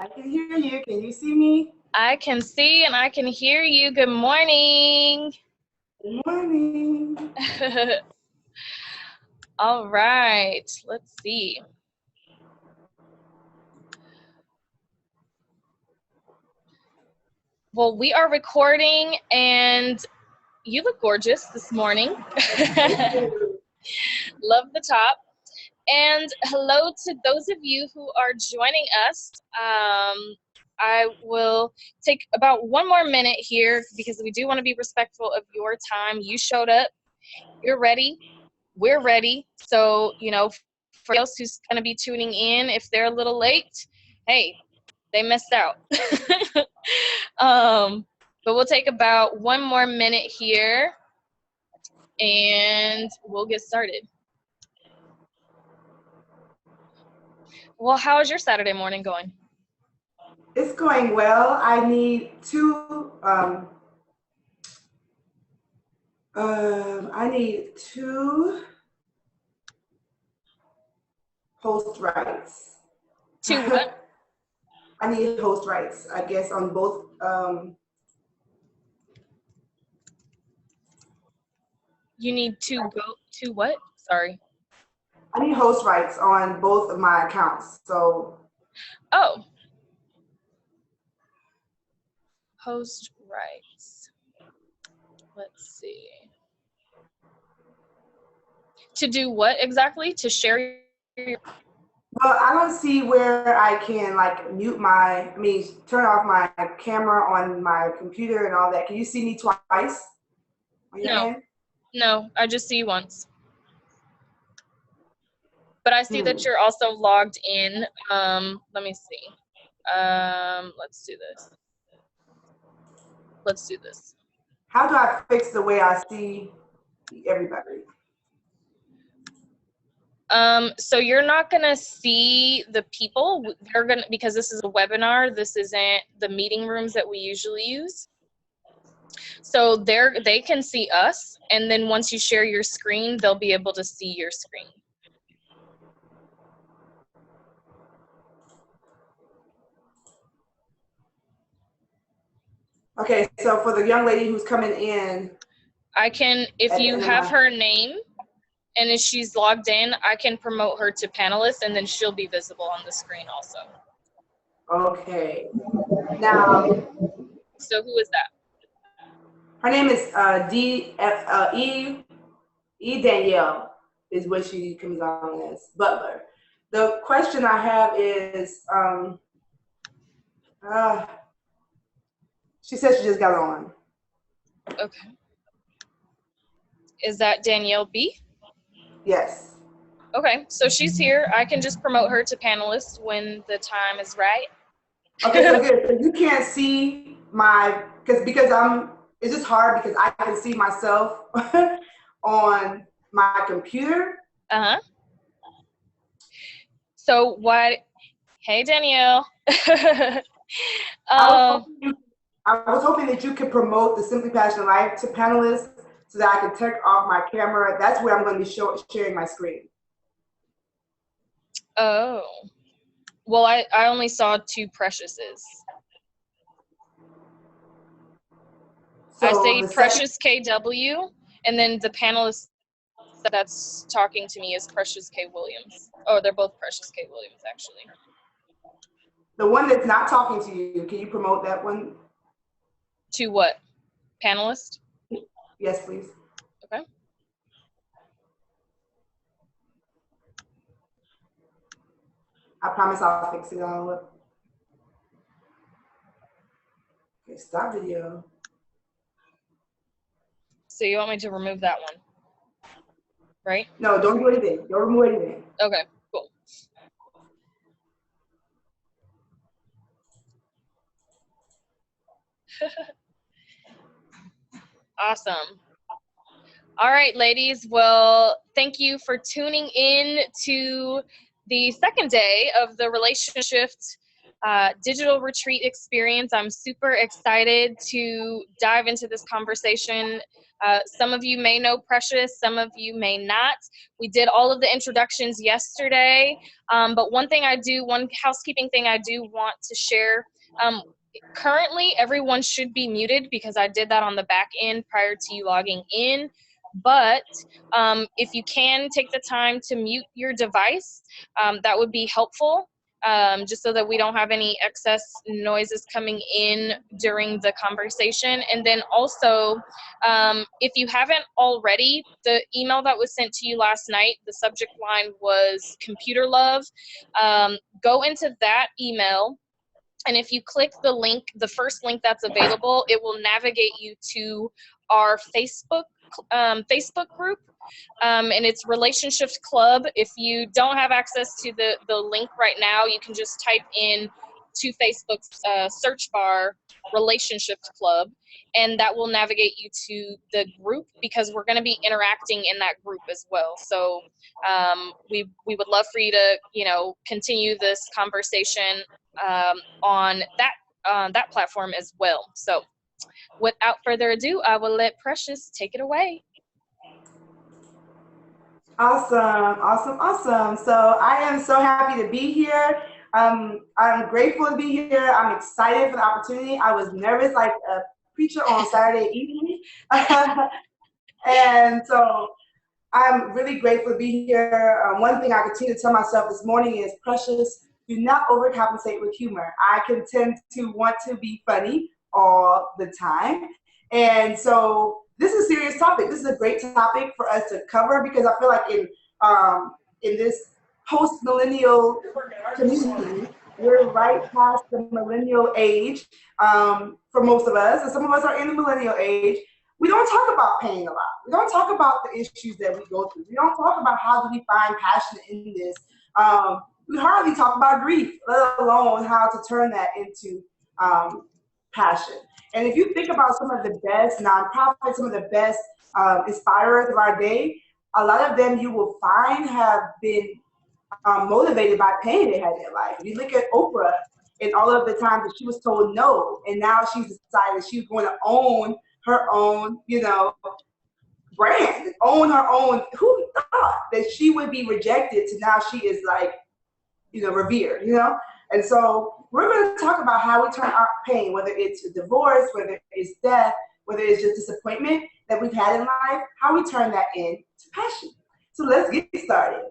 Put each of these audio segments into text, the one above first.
I can hear you. Can you see me? I can see and I can hear you. Good morning. Good morning. All right, let's see. Well, we are recording and you look gorgeous this morning. Love the top. And hello to those of you who are joining us. I will take about one more minute here because we do want to be respectful of your time. You showed up, you're ready, we're ready. So, for else who's going to be tuning in, if they're a little late, hey, they missed out. But we'll take about one more minute here and we'll get started. Well, how is your Saturday morning going? It's going well. I need two host rights. Two what? I need host rights, I guess, on both. You need to go to what? Sorry. I need host rights on both of my accounts. So. Oh. Host rights. Let's see. To do what exactly? To share your... Well, I don't see where I can turn off my camera on my computer and all that. Can you see me twice on your end? No, I just see you once. But I see that you're also logged in. Let me see. Let's do this. How do I fix the way I see everybody? So you're not gonna see the people. They're gonna, because this is a webinar. This isn't the meeting rooms that we usually use. So they can see us, and then once you share your screen, they'll be able to see your screen. Okay, so for the young lady who's coming in, I can, if you have her name, and if she's logged in, I can promote her to panelist, and then she'll be visible on the screen also. Okay. Now. So who is that? Her name is E Danielle is what she comes on as, Butler. The question I have is, she says she just got on. Okay. Is that Danielle B? Yes. Okay, so she's here. I can just promote her to panelist when the time is right. Okay, so good. So you can't see it's just hard because I can see myself on my computer. Uh-huh. So what, hey Danielle. I was hoping that you could promote the Simply Passionate Life to panelists so that I could take off my camera. That's where I'm going to be sharing my screen. Oh. Well, I only saw two Preciouses. So I say Precious KW, and then the panelist that's talking to me is Precious K Williams. Oh, they're both Precious K Williams, actually. The one that's not talking to you, can you promote that one? To what? Panelist? Yes, please. Okay. I promise I'll fix it all up. Okay, stop video. So you want me to remove that one, right? No, don't do anything. Don't remove anything. Okay, cool. Awesome. All right, ladies. Well, thank you for tuning in to the second day of the Relationshift digital retreat experience. I'm super excited to dive into this conversation. Some of you may know Precious, some of you may not. We did all of the introductions yesterday, but one housekeeping thing I do want to share. Currently, everyone should be muted because I did that on the back end prior to you logging in. But if you can take the time to mute your device, that would be helpful, just so that we don't have any excess noises coming in during the conversation. And then also, if you haven't already, the email that was sent to you last night, the subject line was computer love. Go into that email, and if you click the link, the first link that's available, it will navigate you to our Facebook group, and it's Relationshift Club. If you don't have access to the link right now, you can just type in to Facebook's search bar Relationshift Club, and that will navigate you to the group, because we're going to be interacting in that group as well. So we would love for you to continue this conversation on that platform as well. So without further ado, I will let Precious take it away. Awesome. So I am so happy to be here. I'm grateful to be here. I'm excited for the opportunity. I was nervous like a preacher on Saturday evening. And so I'm really grateful to be here. One thing I continue to tell myself this morning is, Precious, do not overcompensate with humor. I can tend to want to be funny all the time. And so this is a serious topic. This is a great topic for us to cover, because I feel like in this post-millennial community, we're right past the millennial age for most of us, and some of us are in the millennial age. We don't talk about pain a lot. We don't talk about the issues that we go through. We don't talk about how do we find passion in this. We hardly talk about grief, let alone how to turn that into passion. And if you think about some of the best nonprofits, some of the best inspirers of our day, a lot of them you will find have been motivated by pain they had in their life. You look at Oprah and all of the times that she was told no, and now she's decided she's going to own her own, brand, own her own. Who thought that she would be rejected to now she is like, revered, And so we're going to talk about how we turn our pain, whether it's a divorce, whether it's death, whether it's just disappointment that we've had in life, how we turn that into passion. So let's get started.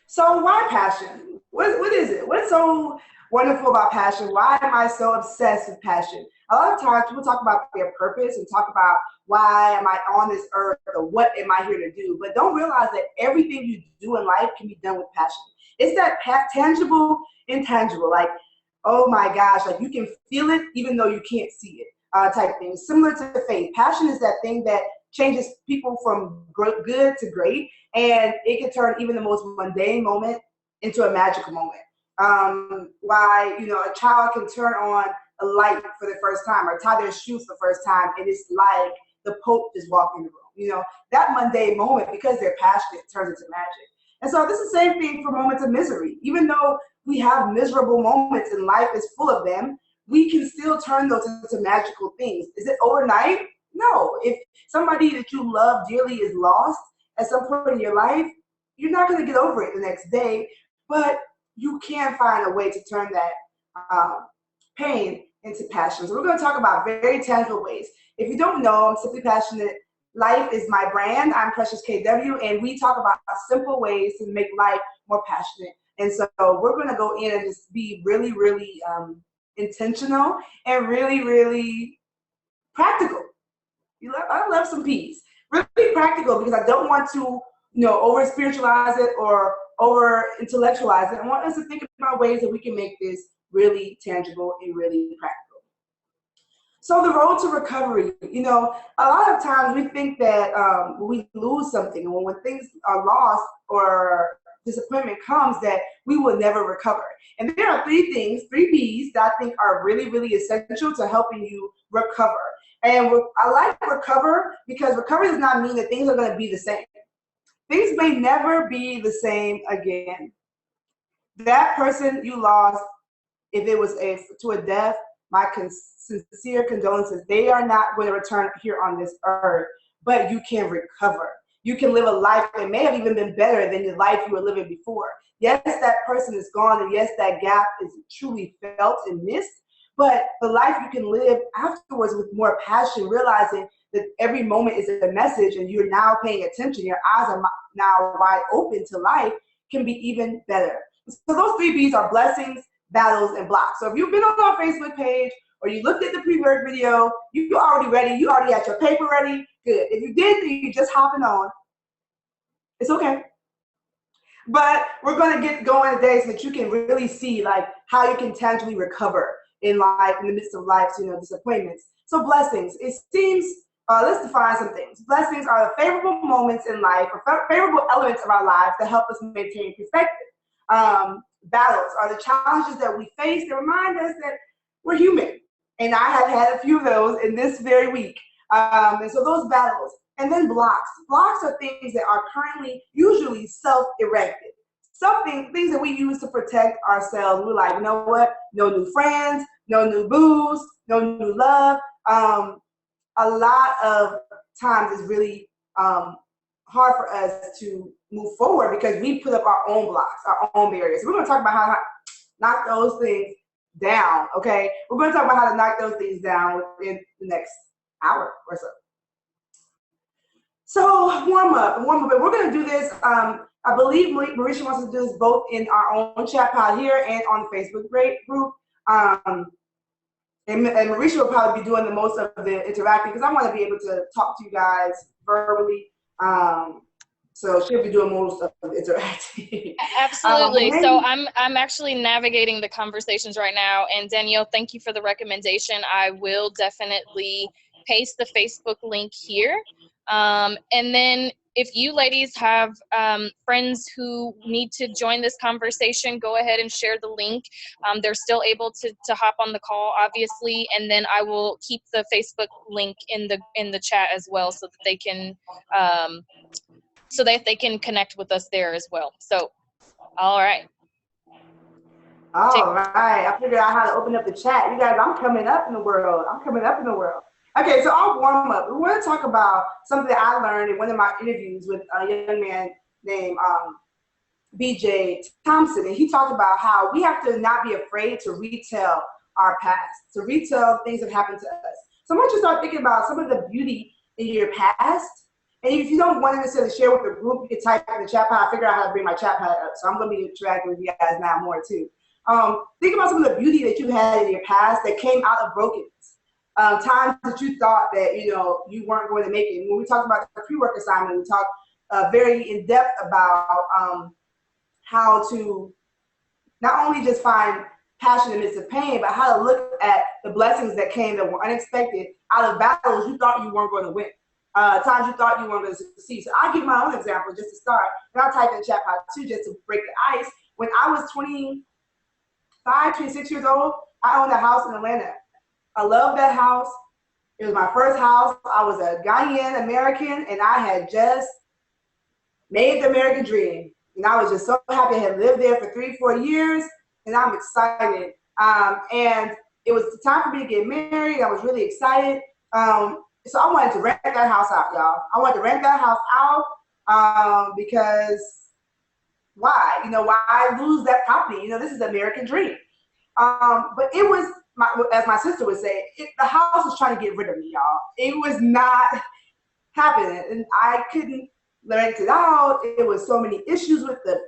So why passion? What is it? What's so wonderful about passion? Why am I so obsessed with passion? A lot of times people talk about their purpose and talk about why am I on this earth or what am I here to do, but don't realize that everything you do in life can be done with passion. It's that tangible, intangible, like, oh my gosh, like you can feel it even though you can't see it type thing. Similar to faith. Passion is that thing that changes people from good to great, and it can turn even the most mundane moment into a magical moment. Why, a child can turn on a light for the first time or tie their shoes for the first time, and it's like the Pope just walked in the room. That mundane moment, because they're passionate, turns into magic. And so this is the same thing for moments of misery. Even though we have miserable moments and life is full of them, we can still turn those into magical things. Is it overnight? No. If somebody that you love dearly is lost at some point in your life, you're not going to get over it the next day, but you can find a way to turn that pain into passion. So we're going to talk about very tangible ways. If you don't know, I'm Simply Passionate. Life is my brand. I'm Precious KW, and we talk about simple ways to make life more passionate. And so we're going to go in and just be really, really intentional and really, really practical. I love some P's. Really practical, because I don't want to, over spiritualize it or over intellectualize it. I want us to think about ways that we can make this really tangible and really practical. So the road to recovery, a lot of times we think that when we lose something, or when things are lost or disappointment comes, that we will never recover. And there are three P's that I think are really, really essential to helping you recover. And I like recover because recovery does not mean that things are going to be the same. things may never be the same again. That person you lost, if it was to a death, my sincere condolences. They are not going to return here on this earth, but you can recover. You can live a life that may have even been better than the life you were living before. Yes, that person is gone, and yes, that gap is truly felt and missed, but the life you can live afterwards with more passion, realizing that every moment is a message and you're now paying attention, your eyes are now wide open to life, can be even better. So those 3 B's are blessings, battles, and blocks. So if you've been on our Facebook page or you looked at the pre-work video, you're already ready, you already had your paper ready, good. If you did, you're just hopping on, it's okay. But we're going to get going today so that you can really see like how you can tangibly recover in life, in the midst of life's, disappointments. So blessings, it seems, let's define some things. Blessings are the favorable moments in life or favorable elements of our lives that help us maintain perspective. Battles are the challenges that we face that remind us that we're human. And I have had a few of those in this very week. And so those battles. And then blocks. Blocks are things that are currently usually self-erected. Things that we use to protect ourselves. We're like, you know what? No new friends, no new booze, no new love. A lot of times it's really hard for us to move forward because we put up our own blocks, our own barriers. We're going to talk about how to knock those things down, okay? We're going to talk about how to knock those things down within the next hour or so. So warm up. We're going to do this. I believe Marisha wants to do this both in our own chat pod here and on the Facebook group. And Marisha will probably be doing the most of the interacting because I want to be able to talk to you guys verbally. So she'll be doing most of the interacting. Absolutely. So I'm actually navigating the conversations right now. And Danielle, thank you for the recommendation. I will definitely paste the Facebook link here. And then if you ladies have friends who need to join this conversation, go ahead and share the link. They're still able to hop on the call, obviously, and then I will keep the Facebook link in the chat as well, so that they can connect with us there as well. So, all right. All right. I figured out how to open up the chat. You guys, I'm coming up in the world. Okay, so I'll warm up. We want to talk about something that I learned in one of my interviews with a young man named BJ Thompson. And he talked about how we have to not be afraid to retell our past, to retell things that happened to us. So I want you to start thinking about some of the beauty in your past. And if you don't want to necessarily share with the group, you can type in the chat pad. I figure out how to bring my chat pad up. So I'm going to be interacting with you guys now more too. Think about some of the beauty that you had in your past that came out of brokenness. Times that you thought that you weren't going to make it. When we talked about the pre-work assignment, we talked very in depth about how to not only just find passion in the midst of pain, but how to look at the blessings that came that were unexpected out of battles you thought you weren't going to win. Times you thought you weren't going to succeed. So I'll give my own example just to start, and I'll type in the chat box too just to break the ice. When I was 26 years old, I owned a house in Atlanta. I loved that house. It was my first house. I was a Ghanaian American, and I had just made the American dream. And I was just so happy I had lived there for 3-4 years, and I'm excited. And it was time for me to get married. I was really excited. So I wanted to rent that house out, y'all. I wanted to rent that house out because why? Why lose that property? This is the American dream. But it was, as my sister would say, the house was trying to get rid of me, y'all. It was not happening, and I couldn't rent it out. It was so many issues with the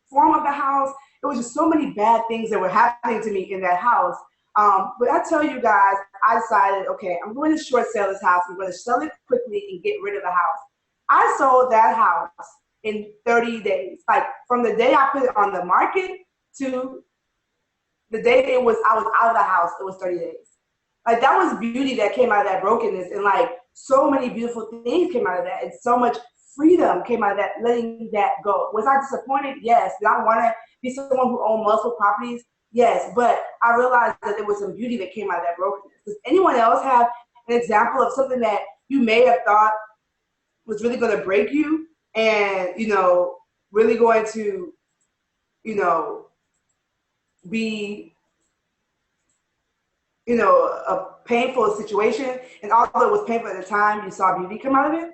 form of the house. It was just so many bad things that were happening to me in that house. But I tell you guys, I decided, okay, I'm going to short sell this house. I'm going to sell it quickly and get rid of the house. I sold that house in 30 days. Like from the day I put it on the market to the day I was out of the house, it was 30 days. Like that was beauty that came out of that brokenness, and like so many beautiful things came out of that, and so much freedom came out of that, letting that go. Was I disappointed? Yes. Did I want to be someone who owned multiple properties? Yes. But I realized that there was some beauty that came out of that brokenness. Does anyone else have an example of something that you may have thought was really going to break you and, really going to, be, a painful situation, and although it was painful at the time, you saw beauty come out of it?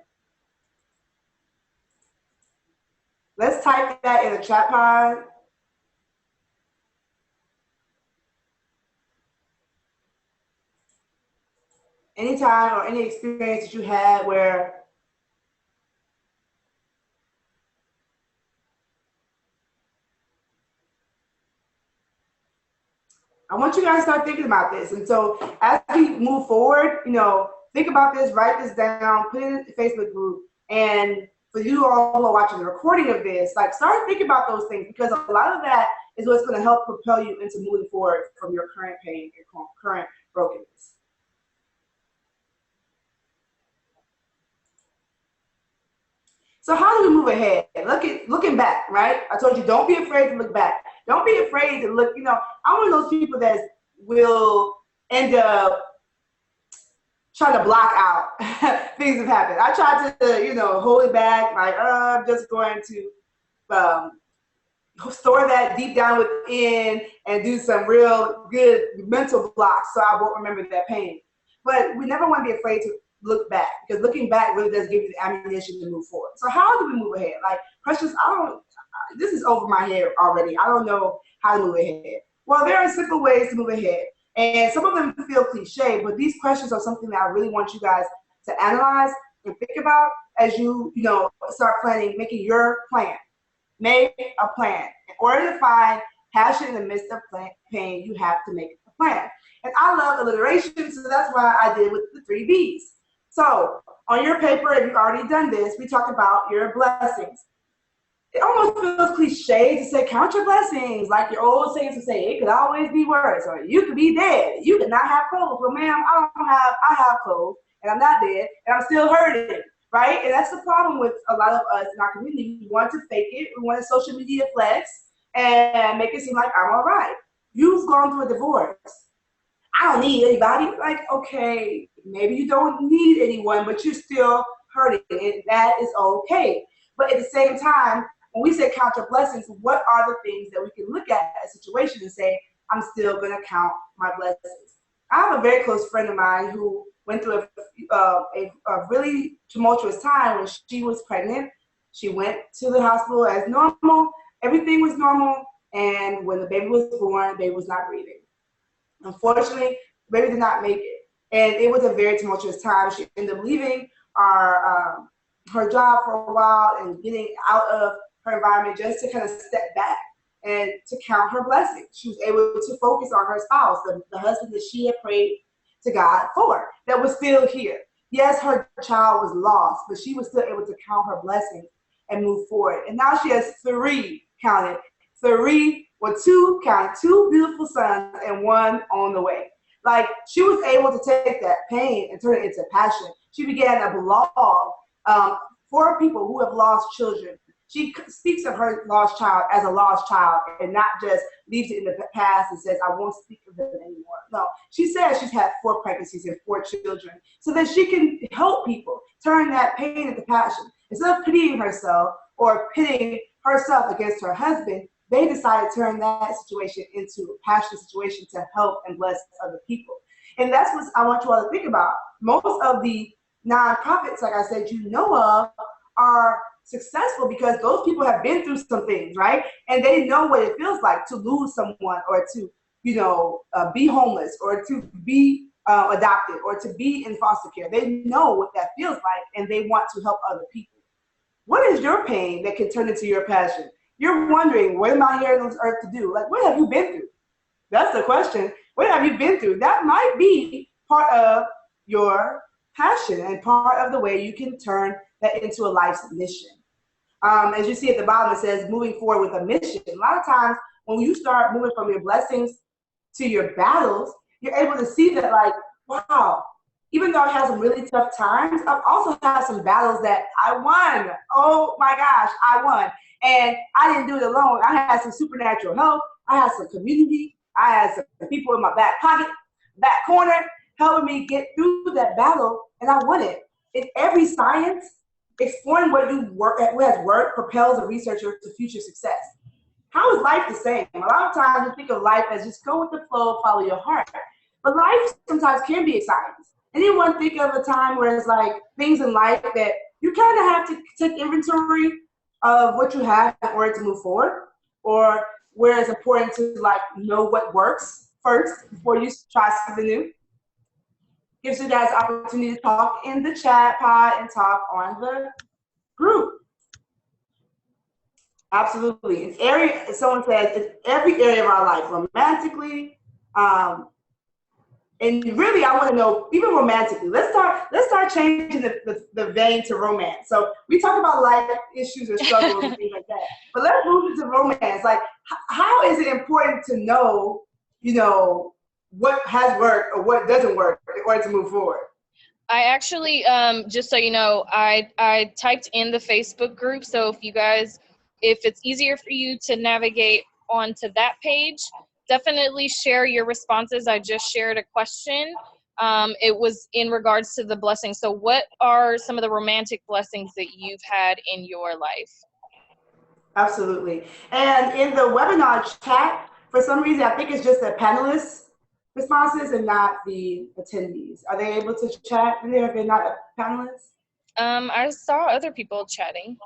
Let's type that in the chat pod. Anytime or any experience that you had where I want you guys to start thinking about this. And so as we move forward, think about this, write this down, put it in the Facebook group. And for you all who are watching the recording of this, like, start thinking about those things, because a lot of that is what's going to help propel you into moving forward from your current pain, your current brokenness. So how do we move ahead? Looking back, right? I told you, don't be afraid to look back. Don't be afraid to look, I'm one of those people that will end up trying to block out things that happen. I try to, hold it back, like, I'm just going to store that deep down within and do some real good mental blocks so I won't remember that pain. But we never want to be afraid to look back, because looking back really does give you the ammunition to move forward. So how do we move ahead? Like, Precious, this is over my head already. I don't know how to move ahead. Well, there are simple ways to move ahead. And some of them feel cliche, but these questions are something that I really want you guys to analyze and think about as you, start planning, making your plan. Make a plan. In order to find passion in the midst of pain, you have to make a plan. And I love alliteration, so that's why I did with the 3 B's. So on your paper, if you've already done this, we talk about your blessings. It almost feels cliche to say, count your blessings, like your old saints would say, it could always be worse, or you could be dead, you could not have clothes. Well, ma'am, I have clothes, and I'm not dead, and I'm still hurting, right? And that's the problem with a lot of us in our community. We want to fake it, we want to social media flex, and make it seem like I'm all right. You've gone through a divorce. I don't need anybody. Like, okay, maybe you don't need anyone, but you're still hurting, and that is okay. But at the same time, when we say count your blessings, what are the things that we can look at a situation and say, I'm still going to count my blessings? I have a very close friend of mine who went through a really tumultuous time when she was pregnant. She went to the hospital as normal. Everything was normal. And when the baby was born, the baby was not breathing. Unfortunately, the baby did not make it. And it was a very tumultuous time. She ended up leaving her job for a while and getting out of her environment just to kind of step back and to count her blessings. She was able to focus on her spouse, the husband that she had prayed to God for, that was still here. Yes, her child was lost, but she was still able to count her blessings and move forward. And now she has 3, counted, 3, well, 2, counted, 2 beautiful sons and 1 on the way. Like, she was able to take that pain and turn it into passion. She began a blog for people who have lost children. She speaks of her lost child as a lost child and not just leaves it in the past and says, I won't speak of them anymore. No, she says she's had 4 pregnancies and 4 children so that she can help people turn that pain into passion. Instead of pitying herself or pitting herself against her husband, they decided to turn that situation into a passionate situation to help and bless other people. And that's what I want you all to think about. Most of the nonprofits, like I said, you know of, are successful because those people have been through some things, right? And they know what it feels like to lose someone, or to, be homeless, or to be adopted, or to be in foster care. They know what that feels like, and they want to help other people. What is your pain that can turn into your passion? You're wondering, what am I here on this earth to do? Like, what have you been through? That's the question. What have you been through? That might be part of your passion and part of the way you can turn that into a life's mission. As you see at the bottom, it says moving forward with a mission. A lot of times when you start moving from your blessings to your battles, you're able to see that, like, wow, even though I had some really tough times, I've also had some battles that I won. Oh my gosh, I won. And I didn't do it alone. I had some supernatural help. I had some community. I had some people in my back pocket, back corner, helping me get through that battle, and I won it. In every science, Exploring what has worked propels a researcher to future success. How is life the same? A lot of times we think of life as just go with the flow, follow your heart. But life sometimes can be exciting. Anyone think of a time where it's like things in life that you kind of have to take inventory of what you have in order to move forward, or where it's important to like know what works first before you try something new? Gives you guys opportunity to talk in the chat pod and talk on the group. Absolutely. Someone says it's every area of our life, romantically, and really I want to know, even romantically, let's start changing the vein to romance. So we talk about life issues or struggles and things like that, but let's move into romance. Like, how is it important to know, what has worked or what doesn't work in order to move forward? I actually, just so you know, I typed in the Facebook group. So if it's easier for you to navigate onto that page, definitely share your responses. I just shared a question. It was in regards to the blessings. So what are some of the romantic blessings that you've had in your life? Absolutely. And in the webinar chat, for some reason, I think it's just the panelists' responses and not the attendees. Are they able to chat in there if they're not panelists? I saw other people chatting.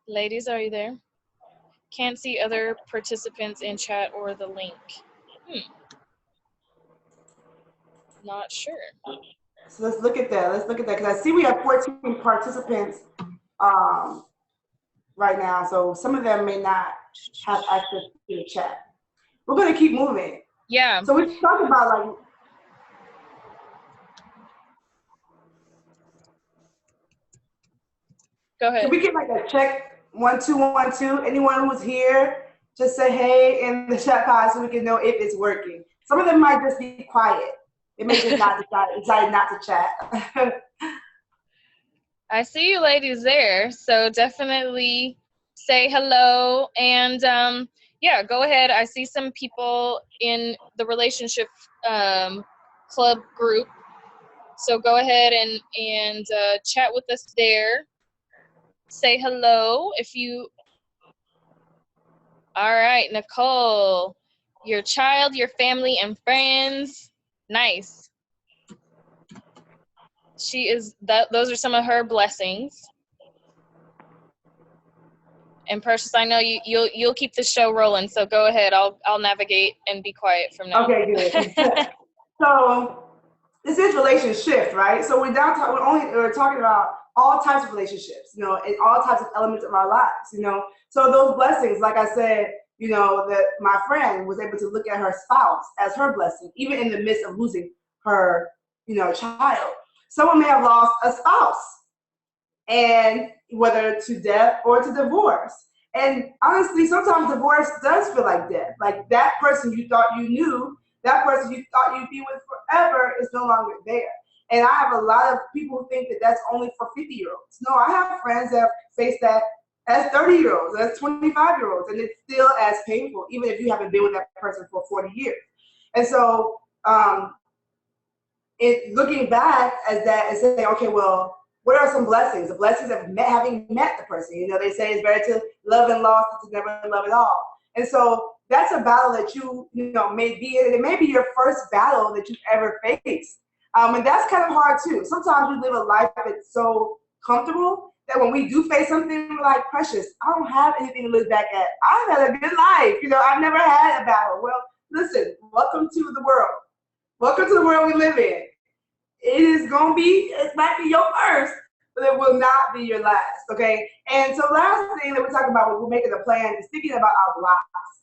Ladies, are you there? Can't see other participants in chat or the link. Not sure. So let's look at that. Because I see we have 14 participants right now. So some of them may not have access to the chat. We're going to keep moving. Yeah. So we talk about like. Go ahead. Can we get like a check 1 2 1 2? Anyone who's here, just say hey in the chat pod so we can know if it's working. Some of them might just be quiet. It may just not decide not to chat. I see you ladies there, so definitely say hello and yeah, go ahead. I see some people in the relationship club group, so go ahead and chat with us there. Say hello if you. All right, Nicole, your child, your family, and friends. Nice. She is that. Those are some of her blessings. And Precious, I know you'll keep the show rolling. So go ahead. I'll navigate and be quiet from now. Okay, good. So this is Relationshift, right? So we're talking about all types of relationships, and all types of elements of our lives, So those blessings, like I said, that my friend was able to look at her spouse as her blessing, even in the midst of losing her, child. Someone may have lost a spouse, and whether to death or to divorce. And honestly, sometimes divorce does feel like death. Like that person you thought you knew, that person you thought you'd be with forever is no longer there. And I have a lot of people who think that that's only for 50-year-olds. No, I have friends that face that as 30-year-olds, as 25-year-olds, and it's still as painful, even if you haven't been with that person for 40 years. And so looking back as that and saying, okay, well, what are some blessings? The blessings of having met the person. They say it's better to love and lost than to never love at all. And so that's a battle that you may be in. It may be your first battle that you've ever faced. And that's kind of hard too. Sometimes we live a life that's so comfortable that when we do face something, we're like, Precious, I don't have anything to look back at. I've had a good life. I've never had a battle. Well, listen, welcome to the world. Welcome to the world we live in. It might be your first, but it will not be your last, okay? And so last thing that we're talking about when we're making a plan is thinking about our blocks.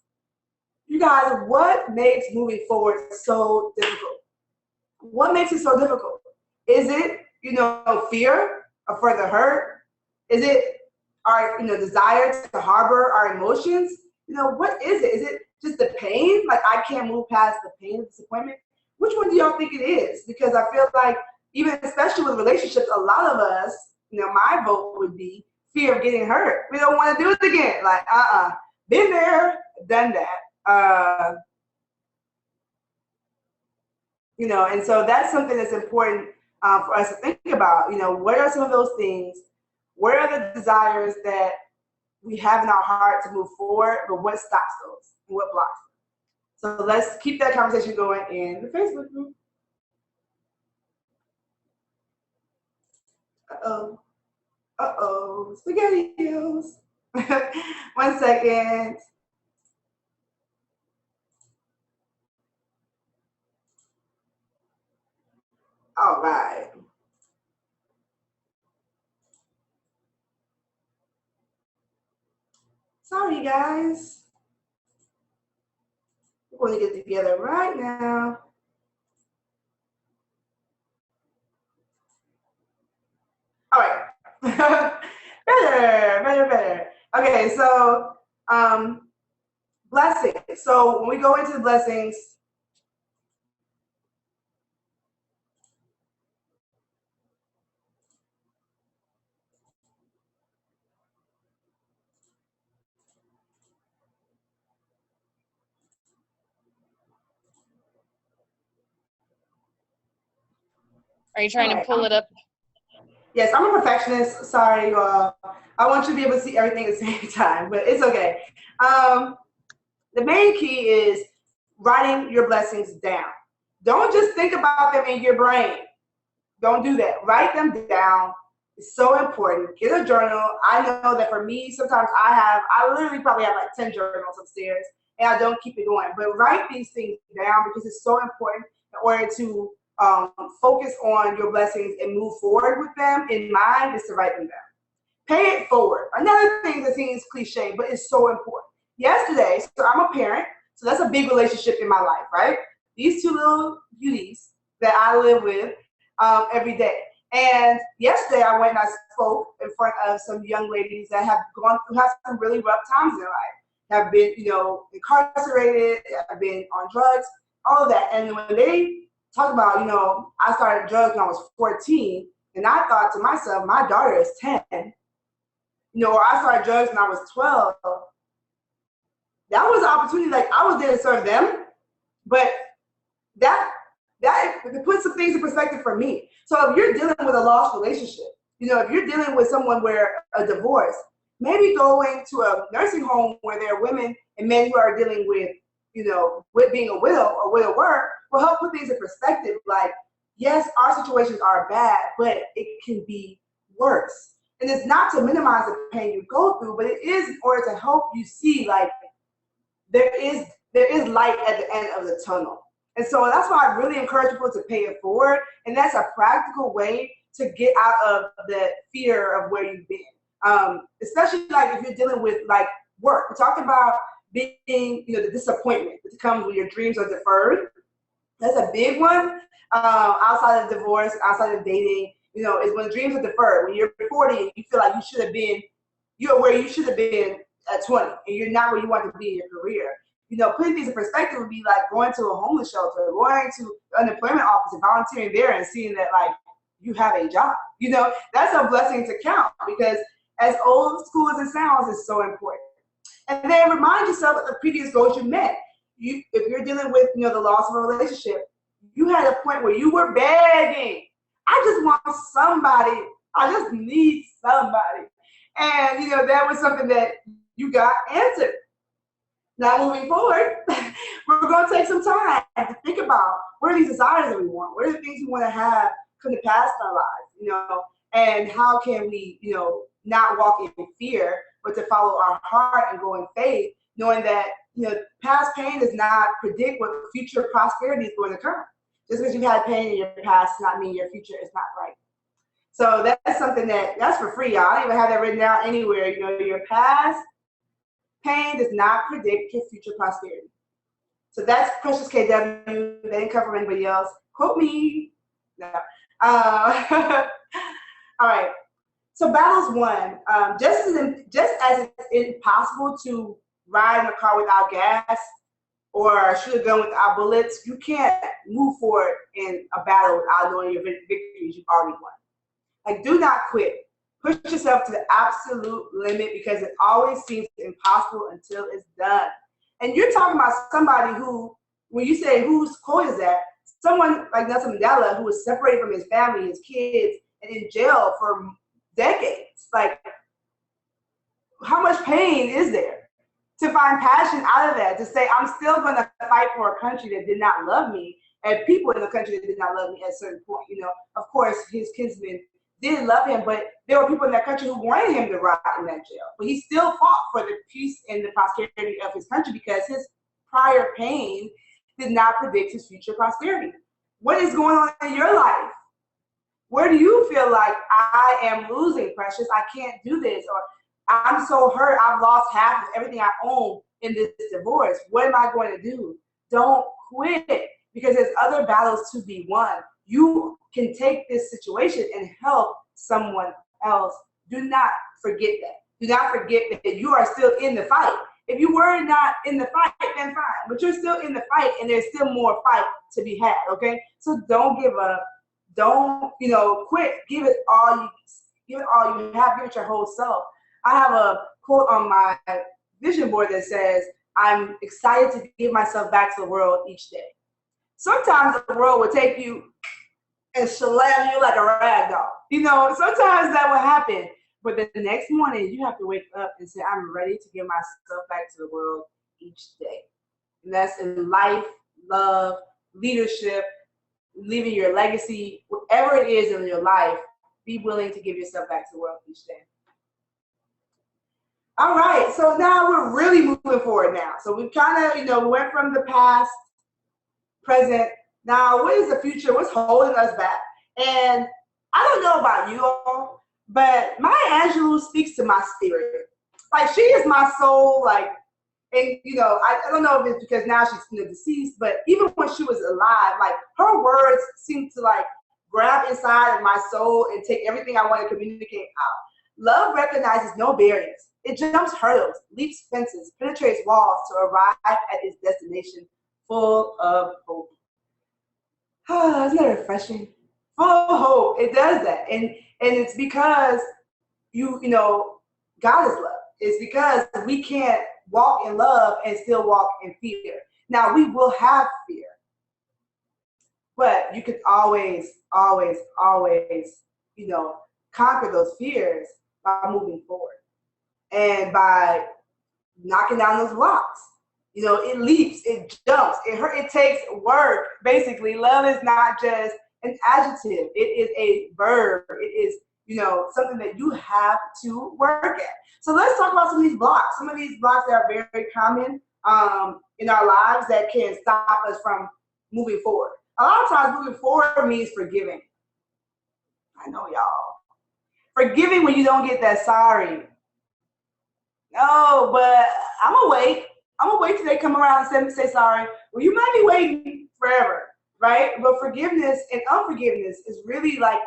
You guys, what makes moving forward so difficult? What makes it so difficult? Is it, fear of further hurt? Is it our, desire to harbor our emotions? What is it? Is it just the pain? Like I can't move past the pain of disappointment? Which one do y'all think it is? Because I feel like even especially with relationships, a lot of us, my vote would be fear of getting hurt. We don't want to do it again. Like, been there, done that. And so that's something that's important for us to think about. What are some of those things? What are the desires that we have in our heart to move forward, but what stops those and what blocks them? So let's keep that conversation going in the Facebook group. Uh-oh, spaghetti heels. 1 second. All right. Sorry, guys. We're going to get together right now. All right. better. Okay, so blessings. So when we go into the blessings, Are you trying to pull it up? Yes, I'm a perfectionist. Sorry, you all. I want you to be able to see everything at the same time, but it's okay. The main key is writing your blessings down. Don't just think about them in your brain. Don't do that. Write them down. It's so important. Get a journal. I know that for me, sometimes I literally probably have like 10 journals upstairs, and I don't keep it going. But write these things down because it's so important in order to focus on your blessings and move forward with them in mind is to write them down. Pay it forward. Another thing that seems cliche, but it's so important. Yesterday, so I'm a parent, so that's a big relationship in my life, right? These two little beauties that I live with every day. And yesterday I went and I spoke in front of some young ladies that have some really rough times in their life, have been, incarcerated, have been on drugs, all of that. And when they talk about, I started drugs when I was 14, and I thought to myself, my daughter is 10, or I started drugs when I was 12. That was an opportunity. Like, I was there to serve them, but that puts some things in perspective for me. So if you're dealing with a lost relationship, if you're dealing with someone where a divorce, maybe going to a nursing home where there are women and men who are dealing with, with being a widow or widower will help put things in perspective. Like, yes, our situations are bad, but it can be worse. And it's not to minimize the pain you go through, but it is in order to help you see, like, there is light at the end of the tunnel. And so that's why I really encourage people to pay it forward. And that's a practical way to get out of the fear of where you've been. Especially like if you're dealing with like work. We're talking about being, the disappointment that comes when your dreams are deferred. That's a big one. Outside of divorce, outside of dating, is when dreams are deferred. When you're 40 and you feel like you're where you should have been at 20, and you're not where you want to be in your career. Putting things in perspective would be like going to a homeless shelter, going to the unemployment office and volunteering there and seeing that, like, you have a job. That's a blessing to count, because as old school as it sounds, it's so important. And then remind yourself of the previous goals you met. If you're dealing with, the loss of a relationship, you had a point where you were begging. I just want somebody. I just need somebody. And, that was something that you got answered. Now, moving forward, we're going to take some time to think about what are these desires that we want? What are the things we want to have come to pass in our lives, and how can we, not walk in fear, but to follow our heart and go in faith, knowing that, past pain does not predict what future prosperity is going to come. Just because you've had pain in your past does not mean your future is not right. So that's something that's for free, y'all. I don't even have that written down anywhere. Your past pain does not predict your future prosperity. So that's Precious KW. They didn't come from anybody else. Quote me. No. All right. So battles won. Just as it's impossible to ride in a car without gas or shoot a gun without bullets, you can't move forward in a battle without knowing your victories you've already won. Like, do not quit. Push yourself to the absolute limit, because it always seems impossible until it's done. And you're talking about somebody who, when you say whose quote is that, Someone like Nelson Mandela, who was separated from his family, his kids, and in jail for decades. Like, how much pain is there to find passion out of that, to say, I'm still going to fight for a country that did not love me, and people in the country that did not love me at a certain point. You know, of course, his kinsmen did love him, but there were people in that country who wanted him to rot in that jail. But he still fought for the peace and the prosperity of his country because his prior pain did not predict his future prosperity. What is going on in your life? Where do you feel like I am losing, Precious? I can't do this, or I'm so hurt. I've lost half of everything I own in this divorce. What am I going to do? Don't quit, because there's other battles to be won. You can take this situation and help someone else. Do not forget that. Do not forget that you are still in the fight. If you were not in the fight, then fine. But you're still in the fight, and there's still more fight to be had, okay? So don't give up. Don't, quit. Give it all you have. Give it your whole self. I have a quote on my vision board that says, I'm excited to give myself back to the world each day. Sometimes the world will take you and slam you like a rag doll. Sometimes that will happen. But the next morning, you have to wake up and say, I'm ready to give myself back to the world each day. And that's in life, love, leadership, leaving your legacy, whatever it is in your life, be willing to give yourself back to the world each day. All right, so now we're really moving forward now. So we've kind of, went from the past, present. Now, what is the future? What's holding us back? And I don't know about you all, but Maya Angelou speaks to my spirit. Like, she is my soul, and I don't know if it's because now she's deceased, but even when she was alive, like, her words seem to grab inside of my soul and take everything I want to communicate out. Love recognizes no barriers. It jumps hurdles, leaps fences, penetrates walls to arrive at its destination full of hope. Isn't that refreshing? Full of hope. It does that. And it's because God is love. It's because we can't walk in love and still walk in fear. Now, we will have fear, but you can always, always, always, conquer those fears by moving forward and by knocking down those blocks. It leaps, it jumps, it takes work. Basically, love is not just an adjective. It is a verb. It is, something that you have to work at. So let's talk about some of these blocks. Some of these blocks that are very, very common in our lives that can stop us from moving forward. A lot of times moving forward means forgiving. I know, y'all. Forgiving when you don't get that sorry. No, but I'm going to wait. I'm going to wait till they come around and say sorry. Well, you might be waiting forever, right? But forgiveness and unforgiveness is really like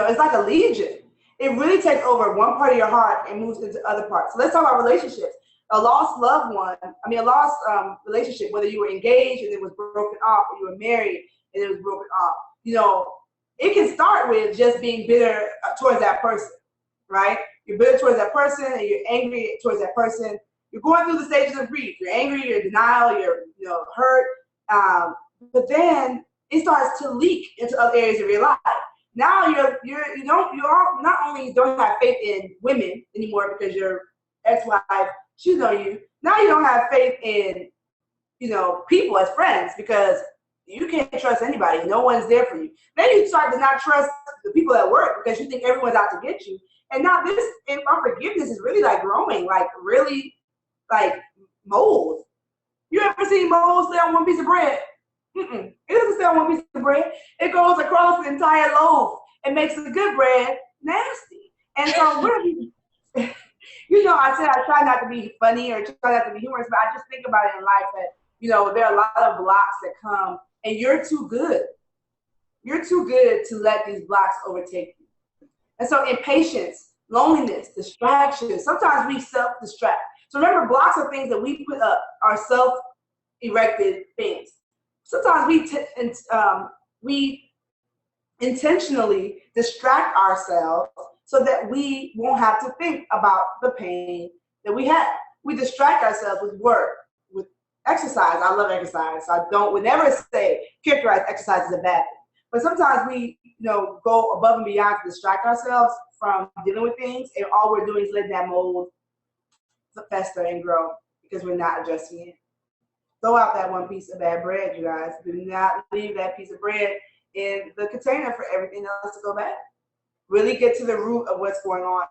it's like a legion. It really takes over one part of your heart and moves into other parts. So let's talk about relationships. A lost relationship, whether you were engaged and it was broken off, or you were married and it was broken off. It can start with just being bitter towards that person, right? You're bitter towards that person and you're angry towards that person. You're going through the stages of grief. You're angry, you're in denial, you're hurt. But then it starts to leak into other areas of your life. Now you not only don't have faith in women anymore because your ex-wife cheated on you. Now you don't have faith in people as friends because you can't trust anybody. No one's there for you. Then you start to not trust the people at work because you think everyone's out to get you. And now this unforgiveness is really growing, really mold. You ever seen mold stay on one piece of bread? It doesn't stay on one piece of bread. It goes across the entire loaf and makes the good bread nasty. And so I said I try not to be funny or try not to be humorous, but I just think about it in life that, there are a lot of blocks that come and you're too good. You're too good to let these blocks overtake you. And so impatience, loneliness, distraction, sometimes we self-distract. So remember, blocks are things that we put up, are self-erected things. Sometimes we intentionally distract ourselves so that we won't have to think about the pain that we have. We distract ourselves with work, with exercise. I love exercise. So I would never say characterize exercise as a bad thing. But sometimes we, go above and beyond to distract ourselves from dealing with things, and all we're doing is letting that mold fester and grow because we're not addressing it. Throw out that one piece of bad bread, you guys. Do not leave that piece of bread in the container for everything else to go bad. Really get to the root of what's going on.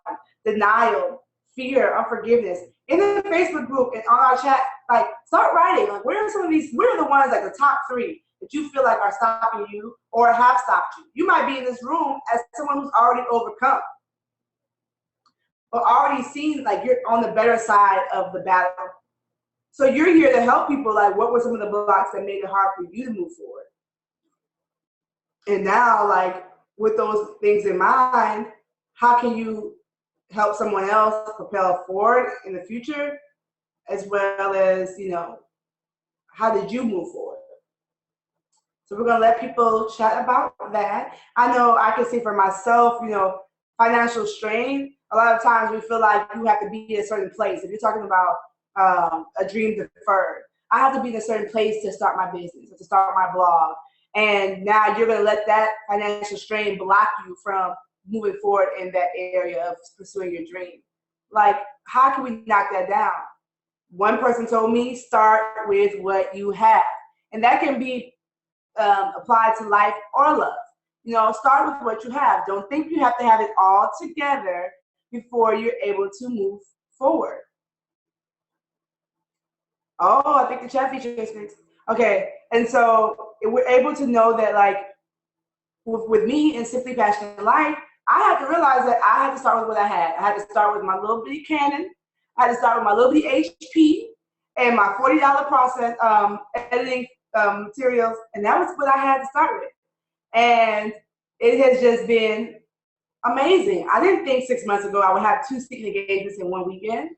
Denial, fear, unforgiveness. In the Facebook group and on our chat, like, start writing. Like, what are the ones, like the top 3 that you feel like are stopping you or have stopped you? You might be in this room as someone who's already overcome or already seen, like, you're on the better side of the battle. So you're here to help people. Like, what were some of the blocks that made it hard for you to move forward? And now, like, with those things in mind, how can you help someone else propel forward in the future, as well as, how did you move forward? So we're going to let people chat about that. I know I can see for myself, financial strain. A lot of times we feel like you have to be in a certain place. If you're talking about a dream deferred, I have to be in a certain place to start my business, or to start my blog. And now you're going to let that financial strain block you from moving forward in that area of pursuing your dream. Like, how can we knock that down? One person told me, start with what you have. And that can be applied to life or love. Start with what you have. Don't think you have to have it all together before you're able to move forward. Oh, I think the chat feature is fixed. Okay, and so we're able to know that, like, with me and Simply Passionate Life, I had to realize that I had to start with what I had. I had to start with my little bitty Canon. I had to start with my little bitty HP and my $40 process editing materials, and that was what I had to start with. And it has just been amazing. I didn't think 6 months ago I would have 2 speaking engagements in one weekend.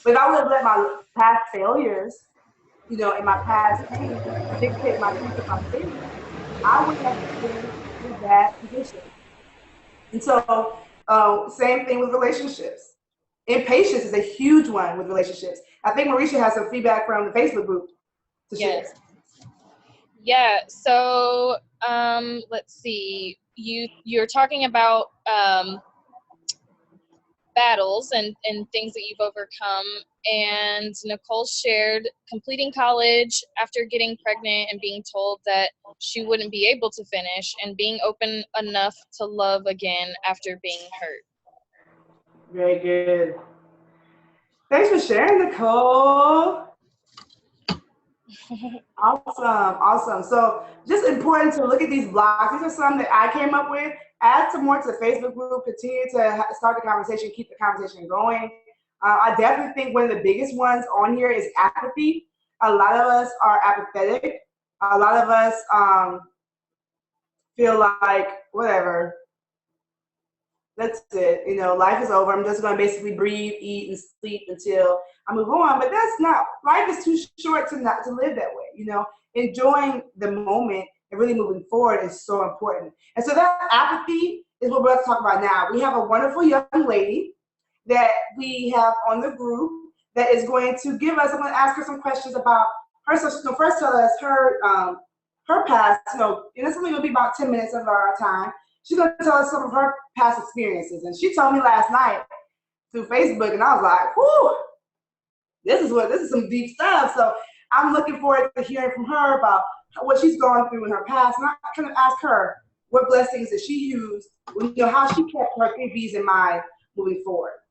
But if I would have let my past failures, and my past pain dictate my future prosperity, I would have been in that position. And so, same thing with relationships. Impatience is a huge one with relationships. I think Marisha has some feedback from the Facebook group to share. Yeah. So, let's see. You're talking about battles and things that you've overcome. And Nicole shared completing college after getting pregnant and being told that she wouldn't be able to finish, and being open enough to love again after being hurt. Very good. Thanks for sharing, Nicole. Awesome. So just important to look at these blocks. These are some that I came up with. Add some more to the Facebook group. Continue to start the conversation, keep the conversation going. I definitely think one of the biggest ones on here is apathy. A lot of us are apathetic. A lot of us feel like, whatever, that's it. Life is over. I'm just going to basically breathe, eat, and sleep until I move on. But that's not, life is too short to not to live that way. Enjoying the moment and really moving forward is so important. And so that apathy is what we're going to talk about now. We have a wonderful young lady that we have on the group that is going to give us, I'm going to ask her some questions about her. So she's going to first tell us her past, and it's only going to be about 10 minutes of our time. She's going to tell us some of her past experiences. And she told me last night through Facebook, and I was like, whoo, this is some deep stuff. So I'm looking forward to hearing from her about what she's gone through in her past. And I'm going to ask her what blessings that she used, how she kept her 3 B's in mind moving forward.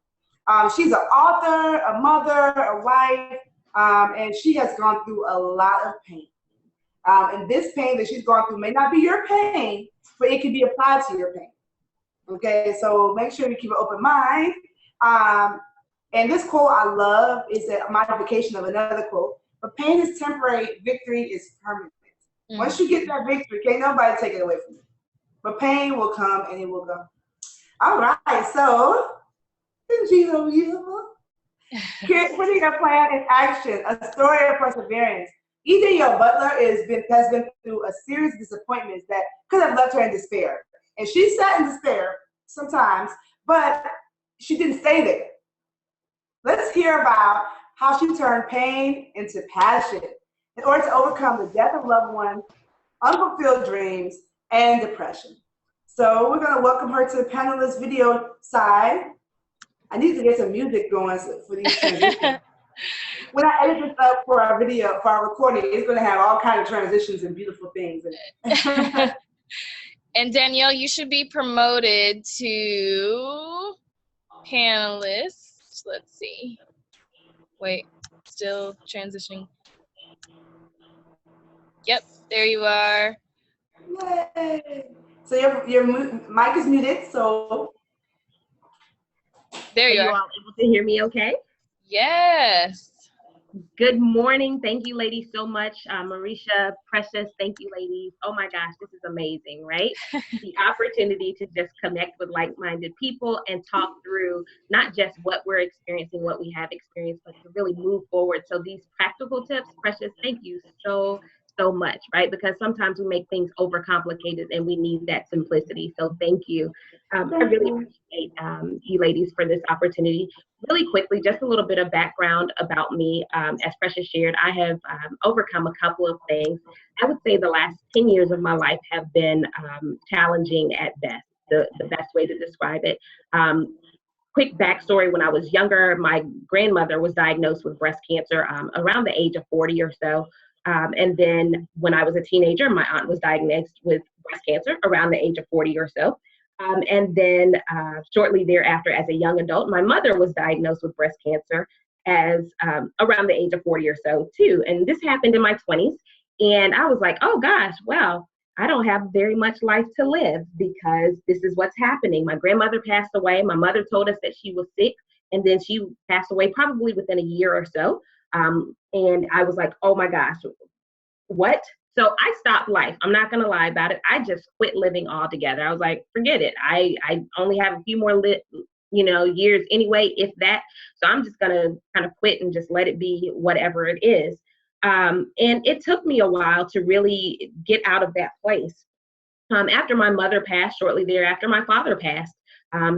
She's an author, a mother, a wife, and she has gone through a lot of pain. And this pain that she's gone through may not be your pain, but it can be applied to your pain. Okay, so make sure you keep an open mind. And this quote I love is a modification of another quote. But pain is temporary, victory is permanent. Mm-hmm. Once you get that victory, can't nobody take it away from you. But pain will come and it will go. All right, so putting a plan in action, a story of perseverance. E.J. Butler has been through a series of disappointments that could have left her in despair. And she sat in despair sometimes, but she didn't stay there. Let's hear about how she turned pain into passion in order to overcome the death of loved ones, unfulfilled dreams, and depression. So we're going to welcome her to the panelist video side. I need to get some music going for these transitions. When I edit this up for our video, for our recording, it's going to have all kinds of transitions and beautiful things in it. And Danielle, you should be promoted to panelist. Let's see. Wait, still transitioning. Yep, there you are. Yay! So your mic is muted, so. There you are. Are you all able to hear me okay? Yes. Good morning. Thank you, ladies, so much. Marisha, Precious, thank you, ladies. Oh my gosh, this is amazing, right? The opportunity to just connect with like-minded people and talk through not just what we're experiencing, what we have experienced, but to really move forward. So these practical tips, Precious, thank you so much, right? Because sometimes we make things overcomplicated and we need that simplicity. So thank you. I really appreciate you ladies for this opportunity. Really quickly, just a little bit of background about me. As Precious shared, I have overcome a couple of things. I would say the last 10 years of my life have been challenging at best, the best way to describe it. Quick backstory, when I was younger, my grandmother was diagnosed with breast cancer around the age of 40 or so. And then when I was a teenager, my aunt was diagnosed with breast cancer around the age of 40 or so. And then shortly thereafter, as a young adult, my mother was diagnosed with breast cancer as around the age of 40 or so too. And this happened in my 20s. And I was like, oh gosh, well, I don't have very much life to live because this is what's happening. My grandmother passed away. My mother told us that she was sick, and then she passed away probably within a year or so. And I was like, oh my gosh, what? So I stopped life. I'm not going to lie about it. I just quit living altogether. I was like, forget it. I only have a few more years anyway, if that. So I'm just going to kind of quit and just let it be whatever it is. And it took me a while to really get out of that place. After my mother passed, shortly thereafter, my father passed.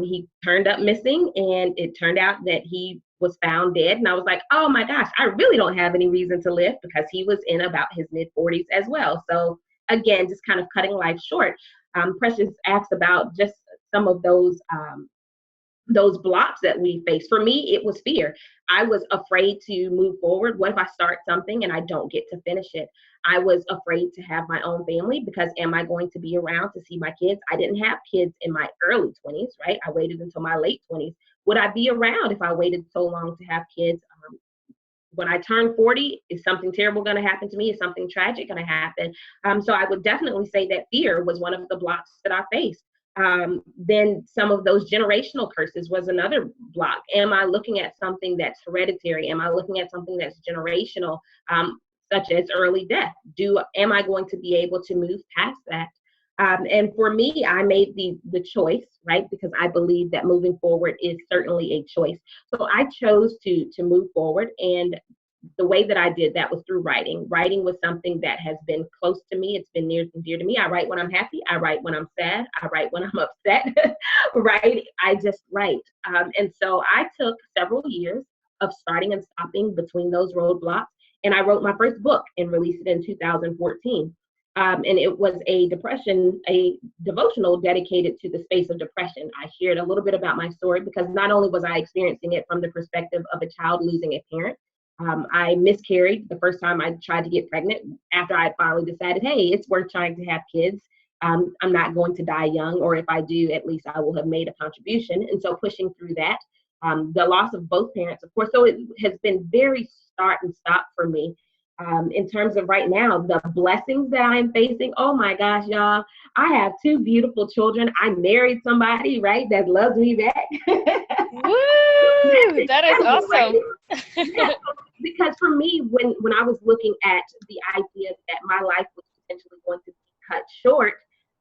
He turned up missing, and it turned out that he was found dead. And I was like, oh my gosh, I really don't have any reason to live, because he was in about his mid-40s as well. So again, just kind of cutting life short. Precious asked about just some of those blocks that we face. For me, it was fear. I was afraid to move forward. What if I start something and I don't get to finish it? I was afraid to have my own family, because am I going to be around to see my kids? I didn't have kids in my early 20s, right? I waited until my late 20s. Would I be around if I waited so long to have kids? When I turn 40, is something terrible going to happen to me? Is something tragic going to happen? So I would definitely say that fear was one of the blocks that I faced. Then some of those generational curses was another block. Am I looking at something that's hereditary? Am I looking at something that's generational, such as early death? Am I going to be able to move past that? And for me, I made the choice, right? Because I believe that moving forward is certainly a choice. So I chose to move forward, and the way that I did that was through writing. Writing was something that has been close to me. It's been near and dear to me. I write when I'm happy. I write when I'm sad. I write when I'm upset, right? I just write. And so I took several years of starting and stopping between those roadblocks. And I wrote my first book and released it in 2014. And it was a devotional dedicated to the space of depression. I shared a little bit about my story, because not only was I experiencing it from the perspective of a child losing a parent, I miscarried the first time I tried to get pregnant, after I finally decided, hey, it's worth trying to have kids. I'm not going to die young, or if I do, at least I will have made a contribution. And so pushing through that, the loss of both parents, of course. So it has been very start and stop for me. In terms of right now, the blessings that I'm facing, oh my gosh, y'all, I have 2 beautiful children. I married somebody, right, that loves me back. Woo! That is awesome. Yeah, because for me, when I was looking at the idea that my life was potentially going to be cut short,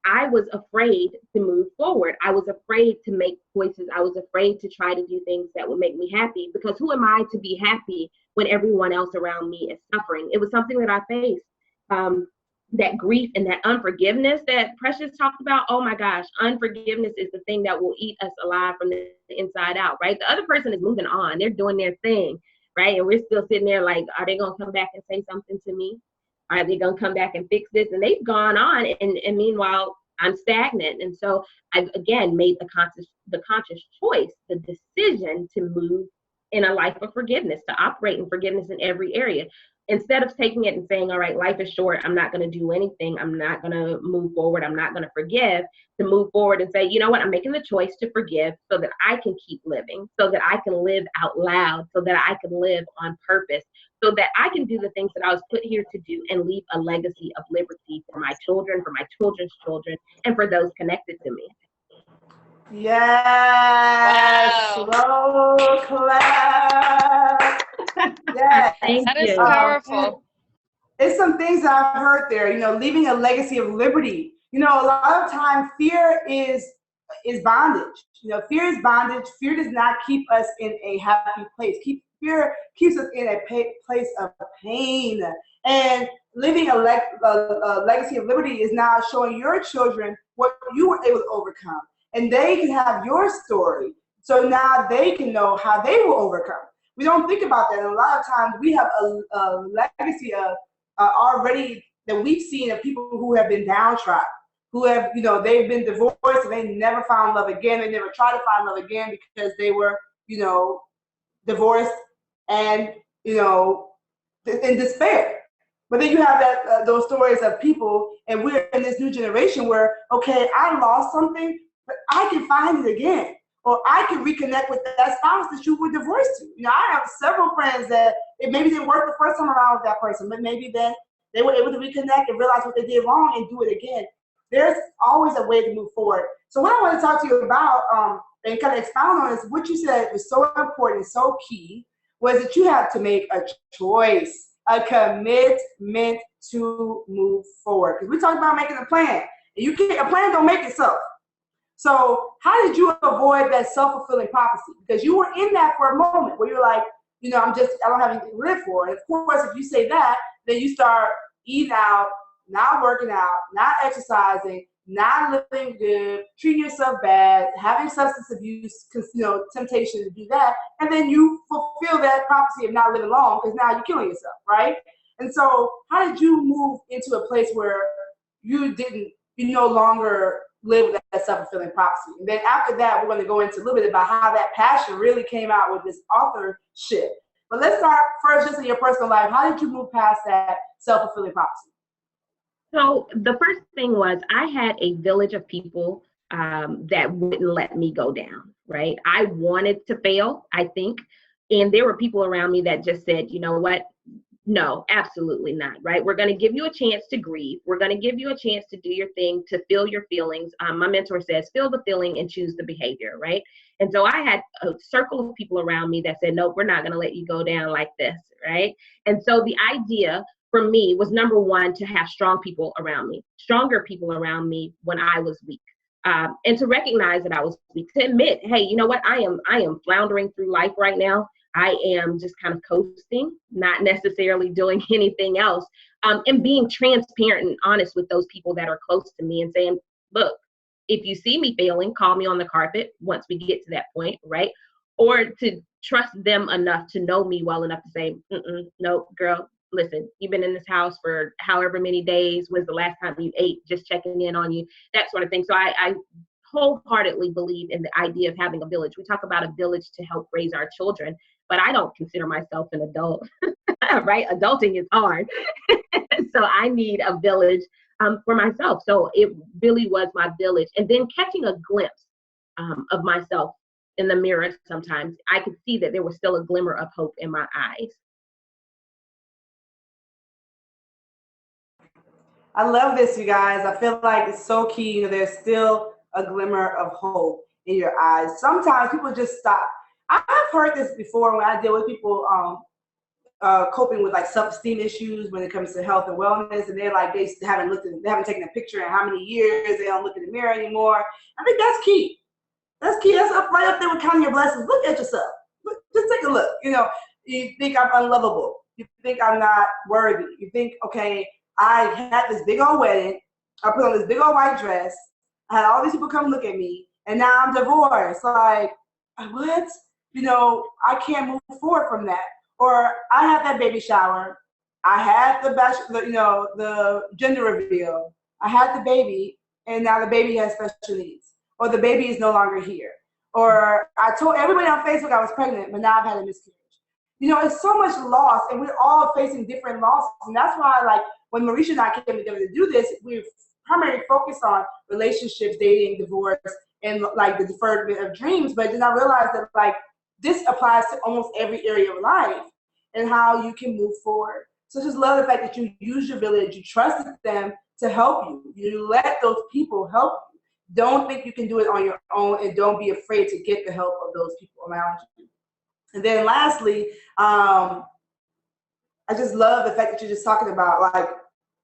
I was afraid to move forward. I was afraid to make choices. I was afraid to try to do things that would make me happy, because who am I to be happy when everyone else around me is suffering? It was something that I faced. That grief and that unforgiveness that Precious talked about, oh my gosh, unforgiveness is the thing that will eat us alive from the inside out, right? The other person is moving on. They're doing their thing. right? And we're still sitting there like, are they going to come back and say something to me? Are they going to come back and fix this? And they've gone on, and meanwhile, I'm stagnant. And so I've, again, made the conscious choice, the decision to move in a life of forgiveness, to operate in forgiveness in every area. Instead of taking it and saying, all right, life is short, I'm not going to do anything, I'm not going to move forward, I'm not going to forgive, to move forward and say, you know what, I'm making the choice to forgive so that I can keep living, so that I can live out loud, so that I can live on purpose, so that I can do the things that I was put here to do and leave a legacy of liberty for my children, for my children's children, and for those connected to me. Yes. Wow. Slow clap. Yes. That is powerful. It's some things that I've heard there, you know, leaving a legacy of liberty. You know, a lot of time fear is bondage. You know, fear is bondage. Fear does not keep us in a happy place. Fear keeps us in a place of pain. And living a legacy of liberty is now showing your children what you were able to overcome. And they can have your story. So now they can know how they will overcome. We don't think about that. And a lot of times we have a legacy of already that we've seen of people who have been downtrodden, who have, you know, they've been divorced and they never found love again. They never tried to find love again because they were, you know, divorced and, you know, in despair. But then you have that those stories of people, and we're in this new generation where, okay, I lost something, but I can find it again. Or I can reconnect with that spouse that you were divorced to. You know, I have several friends that it maybe didn't work the first time around with that person, but maybe then they were able to reconnect and realize what they did wrong and do it again. There's always a way to move forward. So what I want to talk to you about and kind of expound on is what you said was so important, so key, was that you have to make a choice, a commitment to move forward. Because we talked about making a plan. And you can't, a plan don't make itself. So how did you avoid that self-fulfilling prophecy? Because you were in that for a moment where you're like, you know, I don't have anything to live for. And of course, if you say that, then you start eating out, not working out, not exercising, not living good, treating yourself bad, having substance abuse, you know, temptation to do that. And then you fulfill that prophecy of not living long because now you're killing yourself, right? And so how did you move into a place where you no longer live with that self-fulfilling prophecy? And then after that, we're going to go into a little bit about how that passion really came out with this authorship. But let's start first just in your personal life. How did you move past that self-fulfilling prophecy? So the first thing was I had a village of people that wouldn't let me go down, right? I wanted to fail, I think. And there were people around me that just said, you know what? No, absolutely not, right? We're going to give you a chance to grieve. We're going to give you a chance to do your thing, to feel your feelings. My mentor says, feel the feeling and choose the behavior, right? And so I had a circle of people around me that said, nope, we're not going to let you go down like this, right? And so the idea for me was, number one, to have strong people around me, stronger people around me when I was weak. And to recognize that I was weak, to admit, hey, you know what? I am floundering through life right now. I am just kind of coasting, not necessarily doing anything else, and being transparent and honest with those people that are close to me and saying, look, if you see me failing, call me on the carpet once we get to that point, right? Or to trust them enough to know me well enough to say, no, girl, listen, you've been in this house for however many days. When's the last time you ate? Just checking in on you, that sort of thing. So I wholeheartedly believe in the idea of having a village. We talk about a village to help raise our children, but I don't consider myself an adult, right? Adulting is hard. So I need a village for myself. So it really was my village. And then catching a glimpse of myself in the mirror sometimes, I could see that there was still a glimmer of hope in my eyes. I love this, you guys. I feel like it's so key. You know, there's still a glimmer of hope in your eyes. Sometimes people just stop. I've heard this before when I deal with people coping with like self-esteem issues when it comes to health and wellness, and they're like they haven't taken a picture in how many years, they don't look in the mirror anymore. I think that's key. That's key. That's right up there with counting your blessings. Look at yourself. Just take a look. You know, you think I'm unlovable. You think I'm not worthy. You think, okay, I had this big old wedding. I put on this big old white dress. I had all these people come look at me, and now I'm divorced. Like, what? You know, I can't move forward from that. Or I had that baby shower. I had the gender reveal. I had the baby, and now the baby has special needs. Or the baby is no longer here. Or I told everybody on Facebook I was pregnant, but now I've had a miscarriage. It's so much loss, and we're all facing different losses. And that's why, like, when Marisha and I came together to do this, we primarily focused on relationships, dating, divorce, and like the deferment of dreams. But then I realized that, like, this applies to almost every area of life and how you can move forward. So just love the fact that you use your village, you trusted them to help you. You let those people help you. Don't think you can do it on your own, and don't be afraid to get the help of those people around you. And then lastly, I just love the fact that you're just talking about, like,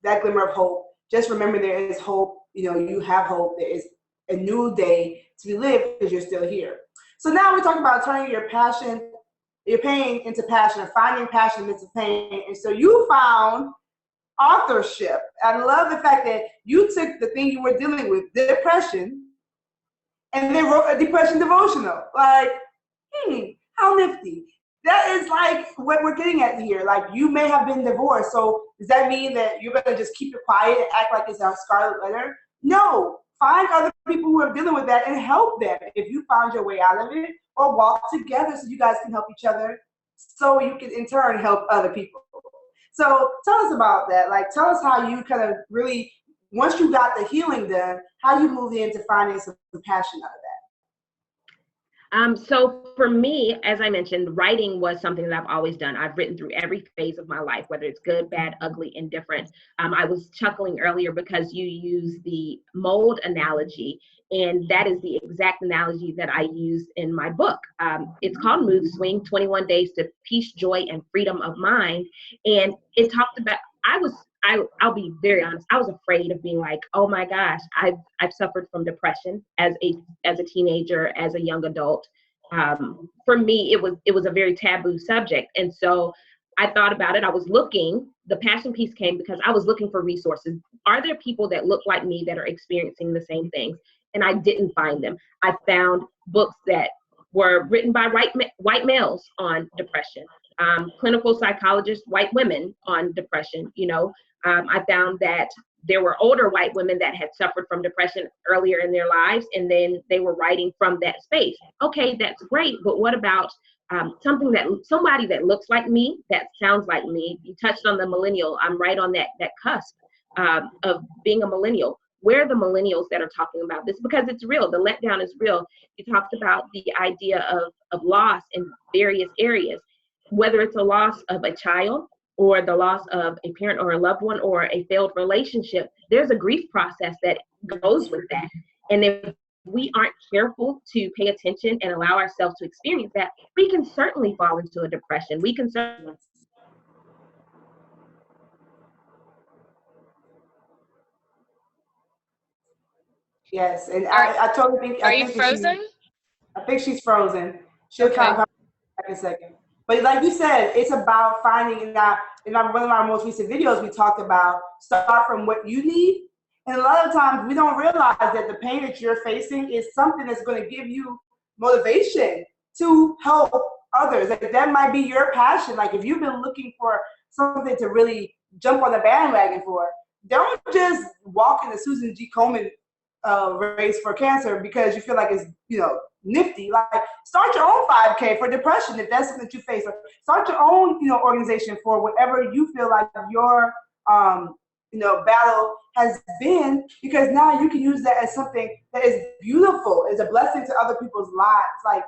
that glimmer of hope. Just remember, there is hope. You have hope. There is a new day to be lived because you're still here. So now we're talking about turning your pain into passion, or finding passion into pain. And so you found authorship. I love the fact that you took the thing you were dealing with, depression, and then wrote a depression devotional. Like, how nifty. That is like what we're getting at here. Like, you may have been divorced. So does that mean that you're going to just keep it quiet and act like it's a scarlet letter? No. Find other people who are dealing with that and help them if you found your way out of it, or walk together so you guys can help each other, so you can in turn help other people. So tell us about that. Like, tell us how you kind of really, once you got the healing done, how you moved into finding some passion out of that. So for me, as I mentioned, writing was something that I've always done. I've written through every phase of my life, whether it's good, bad, ugly, indifferent. I was chuckling earlier because you use the mold analogy, and that is the exact analogy that I use in my book. It's called Mood Swing, 21 Days to Peace, Joy, and Freedom of Mind. And it talked about, I'll be very honest, I was afraid of being like, oh my gosh, I've suffered from depression as a teenager, as a young adult. For me, it was a very taboo subject. And so I thought about it. I was looking, the passion piece came because I was looking for resources. Are there people that look like me that are experiencing the same things? And I didn't find them. I found books that were written by white males on depression, clinical psychologists, white women on depression. I found that there were older white women that had suffered from depression earlier in their lives, and then they were writing from that space. Okay, that's great, but what about somebody that looks like me, that sounds like me? You touched on the millennial. I'm right on that cusp of being a millennial. Where are the millennials that are talking about this? Because it's real. The letdown is real. You talked about the idea of loss in various areas, whether it's a loss of a child, or the loss of a parent or a loved one, or a failed relationship. There's a grief process that goes with that. And if we aren't careful to pay attention and allow ourselves to experience that, we can certainly fall into a depression. We can certainly. Yes, and I totally think. Are you frozen? I think she's frozen. She'll come back in a second. But like you said, it's about finding that. In one of our most recent videos, we talked about start from what you need. And a lot of times we don't realize that the pain that you're facing is something that's going to give you motivation to help others. Like, that might be your passion. Like, if you've been looking for something to really jump on the bandwagon for, don't just walk in the Susan G. Komen race for cancer because you feel like it's, nifty. Like, start your own 5K for depression if that's something that you face. Or start your own, organization for whatever you feel like your, battle has been, because now you can use that as something that is beautiful, is a blessing to other people's lives. Like,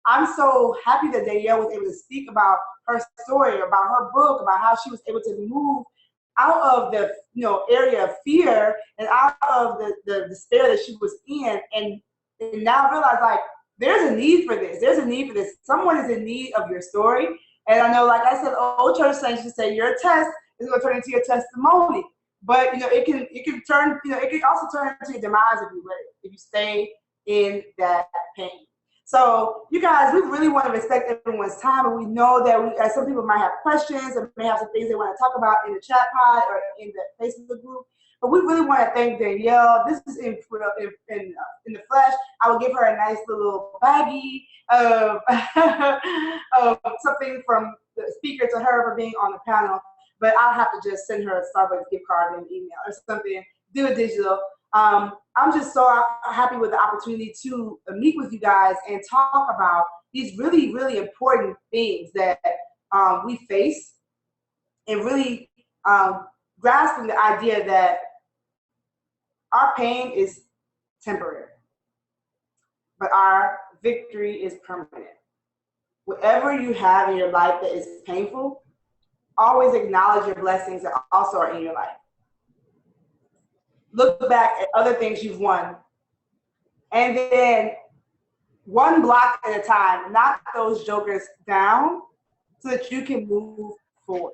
I'm so happy that Danielle was able to speak about her story, about her book, about how she was able to move out of the area of fear and out of the despair that she was in, and now realize, like, there's a need for this. There's a need for this. Someone is in need of your story. And I know, like I said, old church saints used to say, your test is going to turn into your testimony. But it can turn, it can also turn into your demise if you stay in that pain. So you guys, we really want to respect everyone's time, and we know that some people might have questions and may have some things they want to talk about in the chat pod or in the Facebook group. But we really want to thank Danielle. This is in the flesh. I will give her a nice little baggie of, of something from the speaker to her for being on the panel. But I'll have to just send her a Starbucks gift card and email or something. Do it digital. I'm just so happy with the opportunity to meet with you guys and talk about these really, really important things that we face, and really grasping the idea that our pain is temporary, but our victory is permanent. Whatever you have in your life that is painful, always acknowledge your blessings that also are in your life. Look back at other things you've won, and then one block at a time, knock those jokers down so that you can move forward.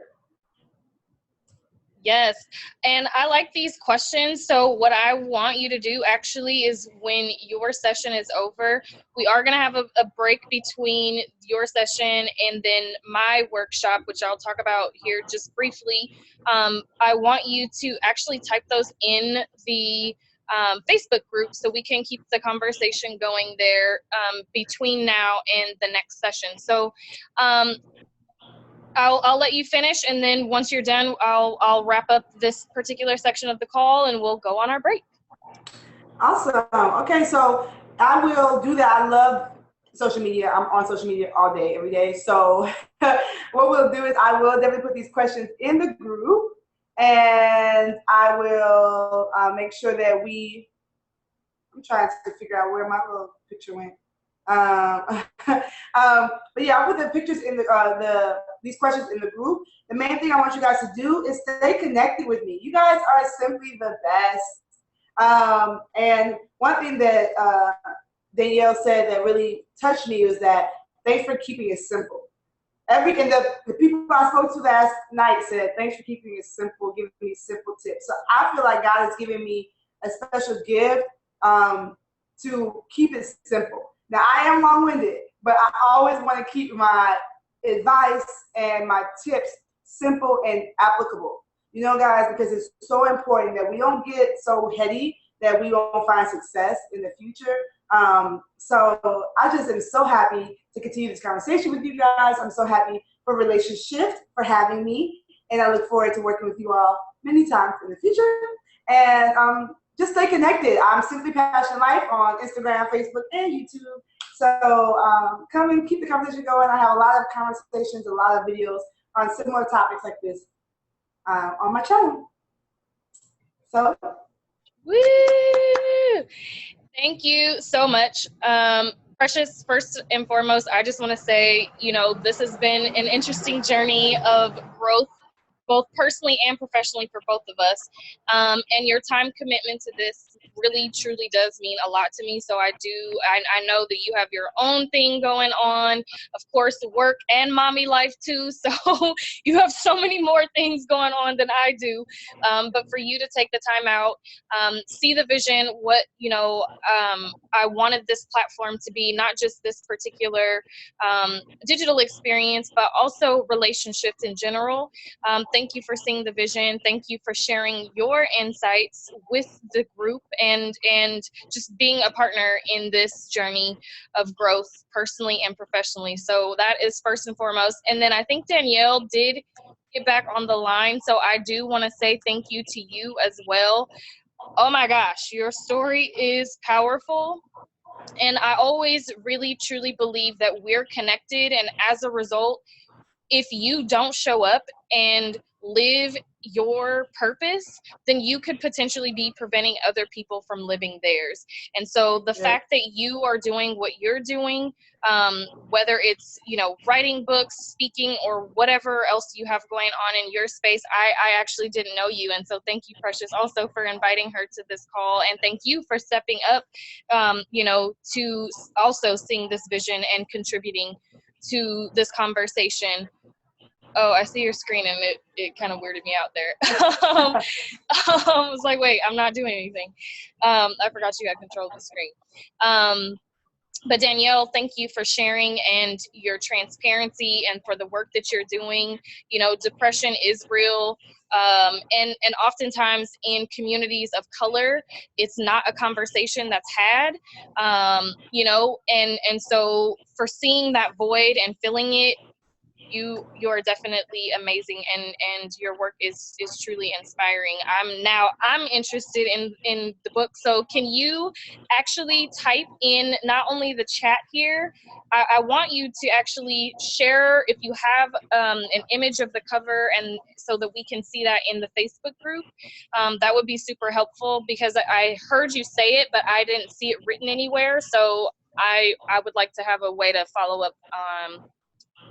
Yes, and I like these questions. So what I want you to do actually is when your session is over, we are going to have a break between your session and then my workshop, which I'll talk about here just briefly. I want you to actually type those in the Facebook group so we can keep the conversation going there between now and the next session. So I'll let you finish, and then once you're done, I'll wrap up this particular section of the call, and we'll go on our break. Awesome. Okay, so I will do that. I love social media. I'm on social media all day, every day. So what we'll do is I will definitely put these questions in the group, and I will make sure that I'm trying to figure out where my little picture went. But yeah, I'll put the pictures in these questions in the group. The main thing I want you guys to do is stay connected with me. You guys are simply the best. And one thing that Danielle said that really touched me was that thanks for keeping it simple. And the people I spoke to last night said, thanks for keeping it simple, giving me simple tips. So I feel like God has given me a special gift to keep it simple. Now, I am long-winded, but I always want to keep my advice and my tips simple and applicable. You know, guys, because it's so important that we don't get so heady that we won't find success in the future. So I just am so happy to continue this conversation with you guys. I'm so happy for Relationshift for having me, and I look forward to working with you all many times in the future. And just stay connected. I'm Simply Passion Life on Instagram, Facebook, and YouTube. So come and keep the conversation going. I have a lot of conversations, a lot of videos on similar topics like this on my channel. So, woo! Thank you so much. Precious, first and foremost, I just want to say, this has been an interesting journey of growth, both personally and professionally for both of us. And your time commitment to this really, truly does mean a lot to me. So I know that you have your own thing going on, of course, work and mommy life too. So you have so many more things going on than I do. But for you to take the time out, see the vision, what, I wanted this platform to be, not just this particular digital experience, but also relationships in general. Thank you for seeing the vision. Thank you for sharing your insights with the group and just being a partner in this journey of growth personally and professionally. So that is first and foremost. And then I think Danielle did get back on the line. So I do want to say thank you to you as well. Oh my gosh, your story is powerful. And I always really, truly believe that we're connected. And as a result, if you don't show up and live your purpose, then you could potentially be preventing other people from living theirs. And so the fact that you are doing what you're doing, whether it's, writing books, speaking, or whatever else you have going on in your space, I actually didn't know you. And so thank you, Precious, also for inviting her to this call. And thank you for stepping up, to also seeing this vision and contributing to this conversation. Oh, I see your screen, and it kind of weirded me out there. I was like, wait, I'm not doing anything. I forgot you had control of the screen. But Danielle, thank you for sharing and your transparency and for the work that you're doing. You know, depression is real. And oftentimes in communities of color, it's not a conversation that's had, you know, and so for seeing that void and filling it, you're definitely amazing, and your work is truly inspiring. I'm interested in the book, so can you actually type in not only the chat here, I want you to actually share if you have an image of the cover, and so that we can see that in the Facebook group. That would be super helpful, because I heard you say it, but I didn't see it written anywhere, so I would like to have a way to follow up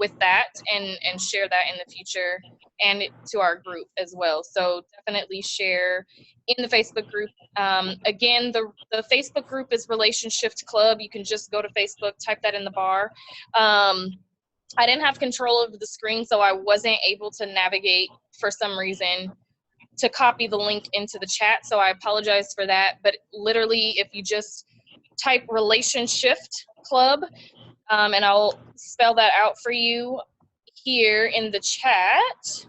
with that and share that in the future, and to our group as well. So definitely share in the Facebook group. Again, the Facebook group is Relationshift Club. You can just go to Facebook, type that in the bar. I didn't have control of the screen, so I wasn't able to navigate for some reason to copy the link into the chat, so I apologize for that. But literally, if you just type Relationshift Club, and I'll spell that out for you here in the chat.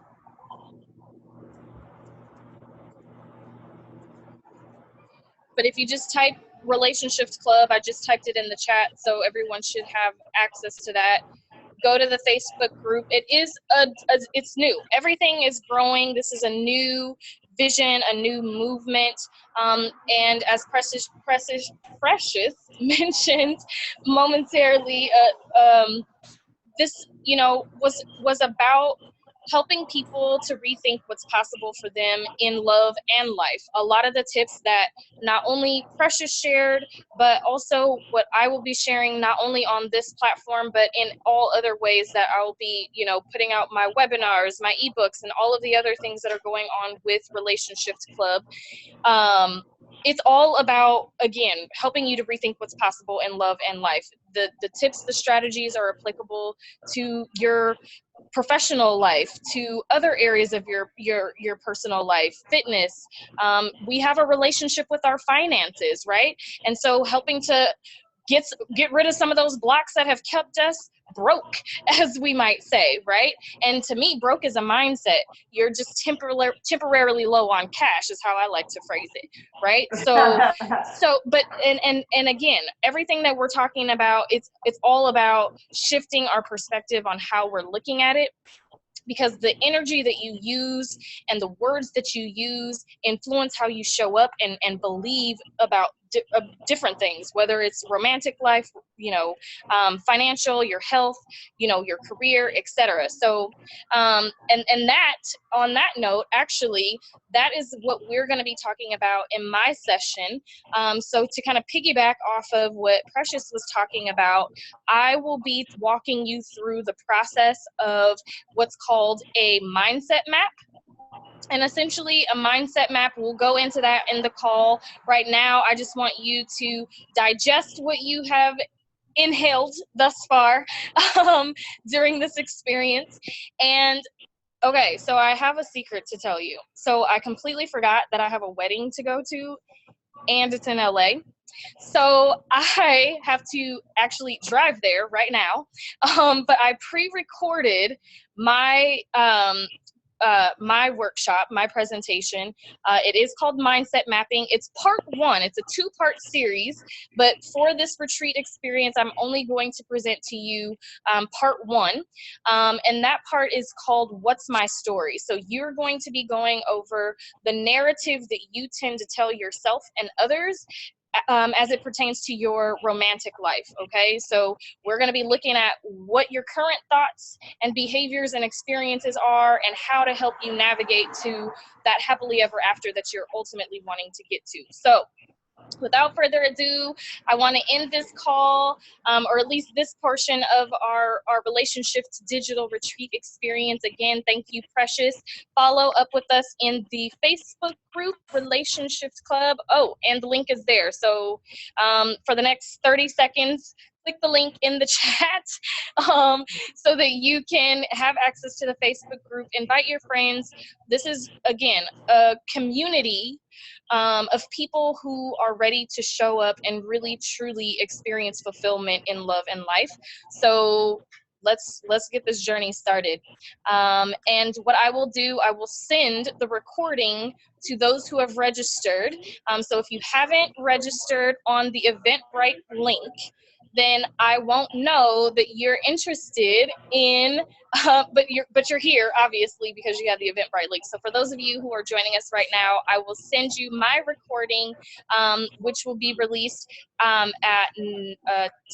But if you just type Relationshift Club, I just typed it in the chat, so everyone should have access to that. Go to the Facebook group. It is it's new. Everything is growing. This is a new vision, a new movement. And as Precious mentioned momentarily, this, you know, was about helping people to rethink what's possible for them in love and life. A lot of the tips that not only Precious shared, but also what I will be sharing, not only on this platform, but in all other ways that I will be, you know, putting out my webinars, my ebooks, and all of the other things that are going on with Relationshift Club. It's all about, again, helping you to rethink what's possible in love and life. The tips, the strategies are applicable to your professional life, to other areas of your personal life, fitness. We have a relationship with our finances, right? And so helping to get rid of some of those blocks that have kept us broke, as we might say, right? And to me, broke is a mindset. You're just temporarily low on cash, is how I like to phrase it, right? But again, everything that we're talking about, it's all about shifting our perspective on how we're looking at it, because the energy that you use and the words that you use influence how you show up and believe about different things, whether it's romantic life, you know, financial, your health, you know, your career, etc. So, and that, on that note, actually, that is what we're going to be talking about in my session. So to kind of piggyback off of what Precious was talking about, I will be walking you through the process of what's called a mindset map. And essentially a mindset map, we'll go into that in the call. Right now, I just want you to digest what you have inhaled thus far during this experience. And okay, so I have a secret to tell you. So I completely forgot that I have a wedding to go to, and it's in LA. So I have to actually drive there right now. But I pre-recorded my my workshop, my presentation. It is called Mindset Mapping. It's part one. It's a two-part series, but for this retreat experience, I'm only going to present to you part one, and that part is called What's My Story? So you're going to be going over the narrative that you tend to tell yourself and others as it pertains to your romantic life, okay? So we're going to be looking at what your current thoughts and behaviors and experiences are, and how to help you navigate to that happily ever after that you're ultimately wanting to get to. So without further ado, I want to end this call, or at least this portion of our Relationshift digital retreat experience. Again, thank you, Precious. Follow up with us in the Facebook group, Relationshift Club. Oh, and the link is there. So for the next 30 seconds, click the link in the chat so that you can have access to the Facebook group. Invite your friends. This is, again, a community of people who are ready to show up and really, truly experience fulfillment in love and life. So let's get this journey started. And what I will do, I will send the recording to those who have registered. So if you haven't registered on the Eventbrite link, then I won't know that you're interested in, but you're here obviously because you have the Eventbrite link. So for those of you who are joining us right now, I will send you my recording, which will be released at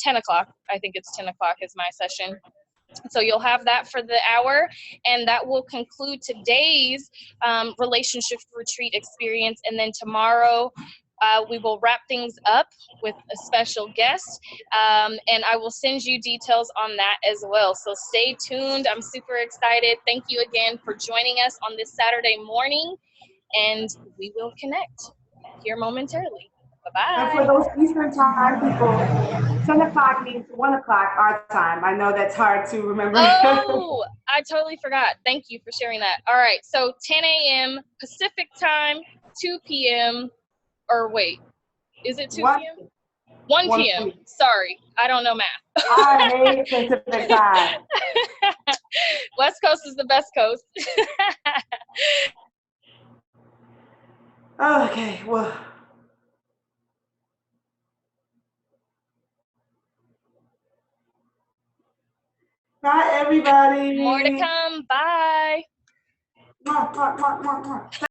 10 o'clock. I think it's 10 o'clock is my session. So you'll have that for the hour, and that will conclude today's relationship retreat experience. And then tomorrow, we will wrap things up with a special guest, and I will send you details on that as well. So stay tuned. I'm super excited. Thank you again for joining us on this Saturday morning, and we will connect here momentarily. Bye-bye. And for those Eastern time people, 10 o'clock means 1 o'clock our time. I know that's hard to remember. Oh, I totally forgot. Thank you for sharing that. All right, so 10 a.m. Pacific time, 2 p.m. Or wait, is it 2 p.m.? 1 p.m. Sorry, I don't know math. I hate Pacific time. West Coast is the best coast. Okay, well. Bye, everybody. More to come. Bye. Mwah, mwah, mwah, mwah, mwah.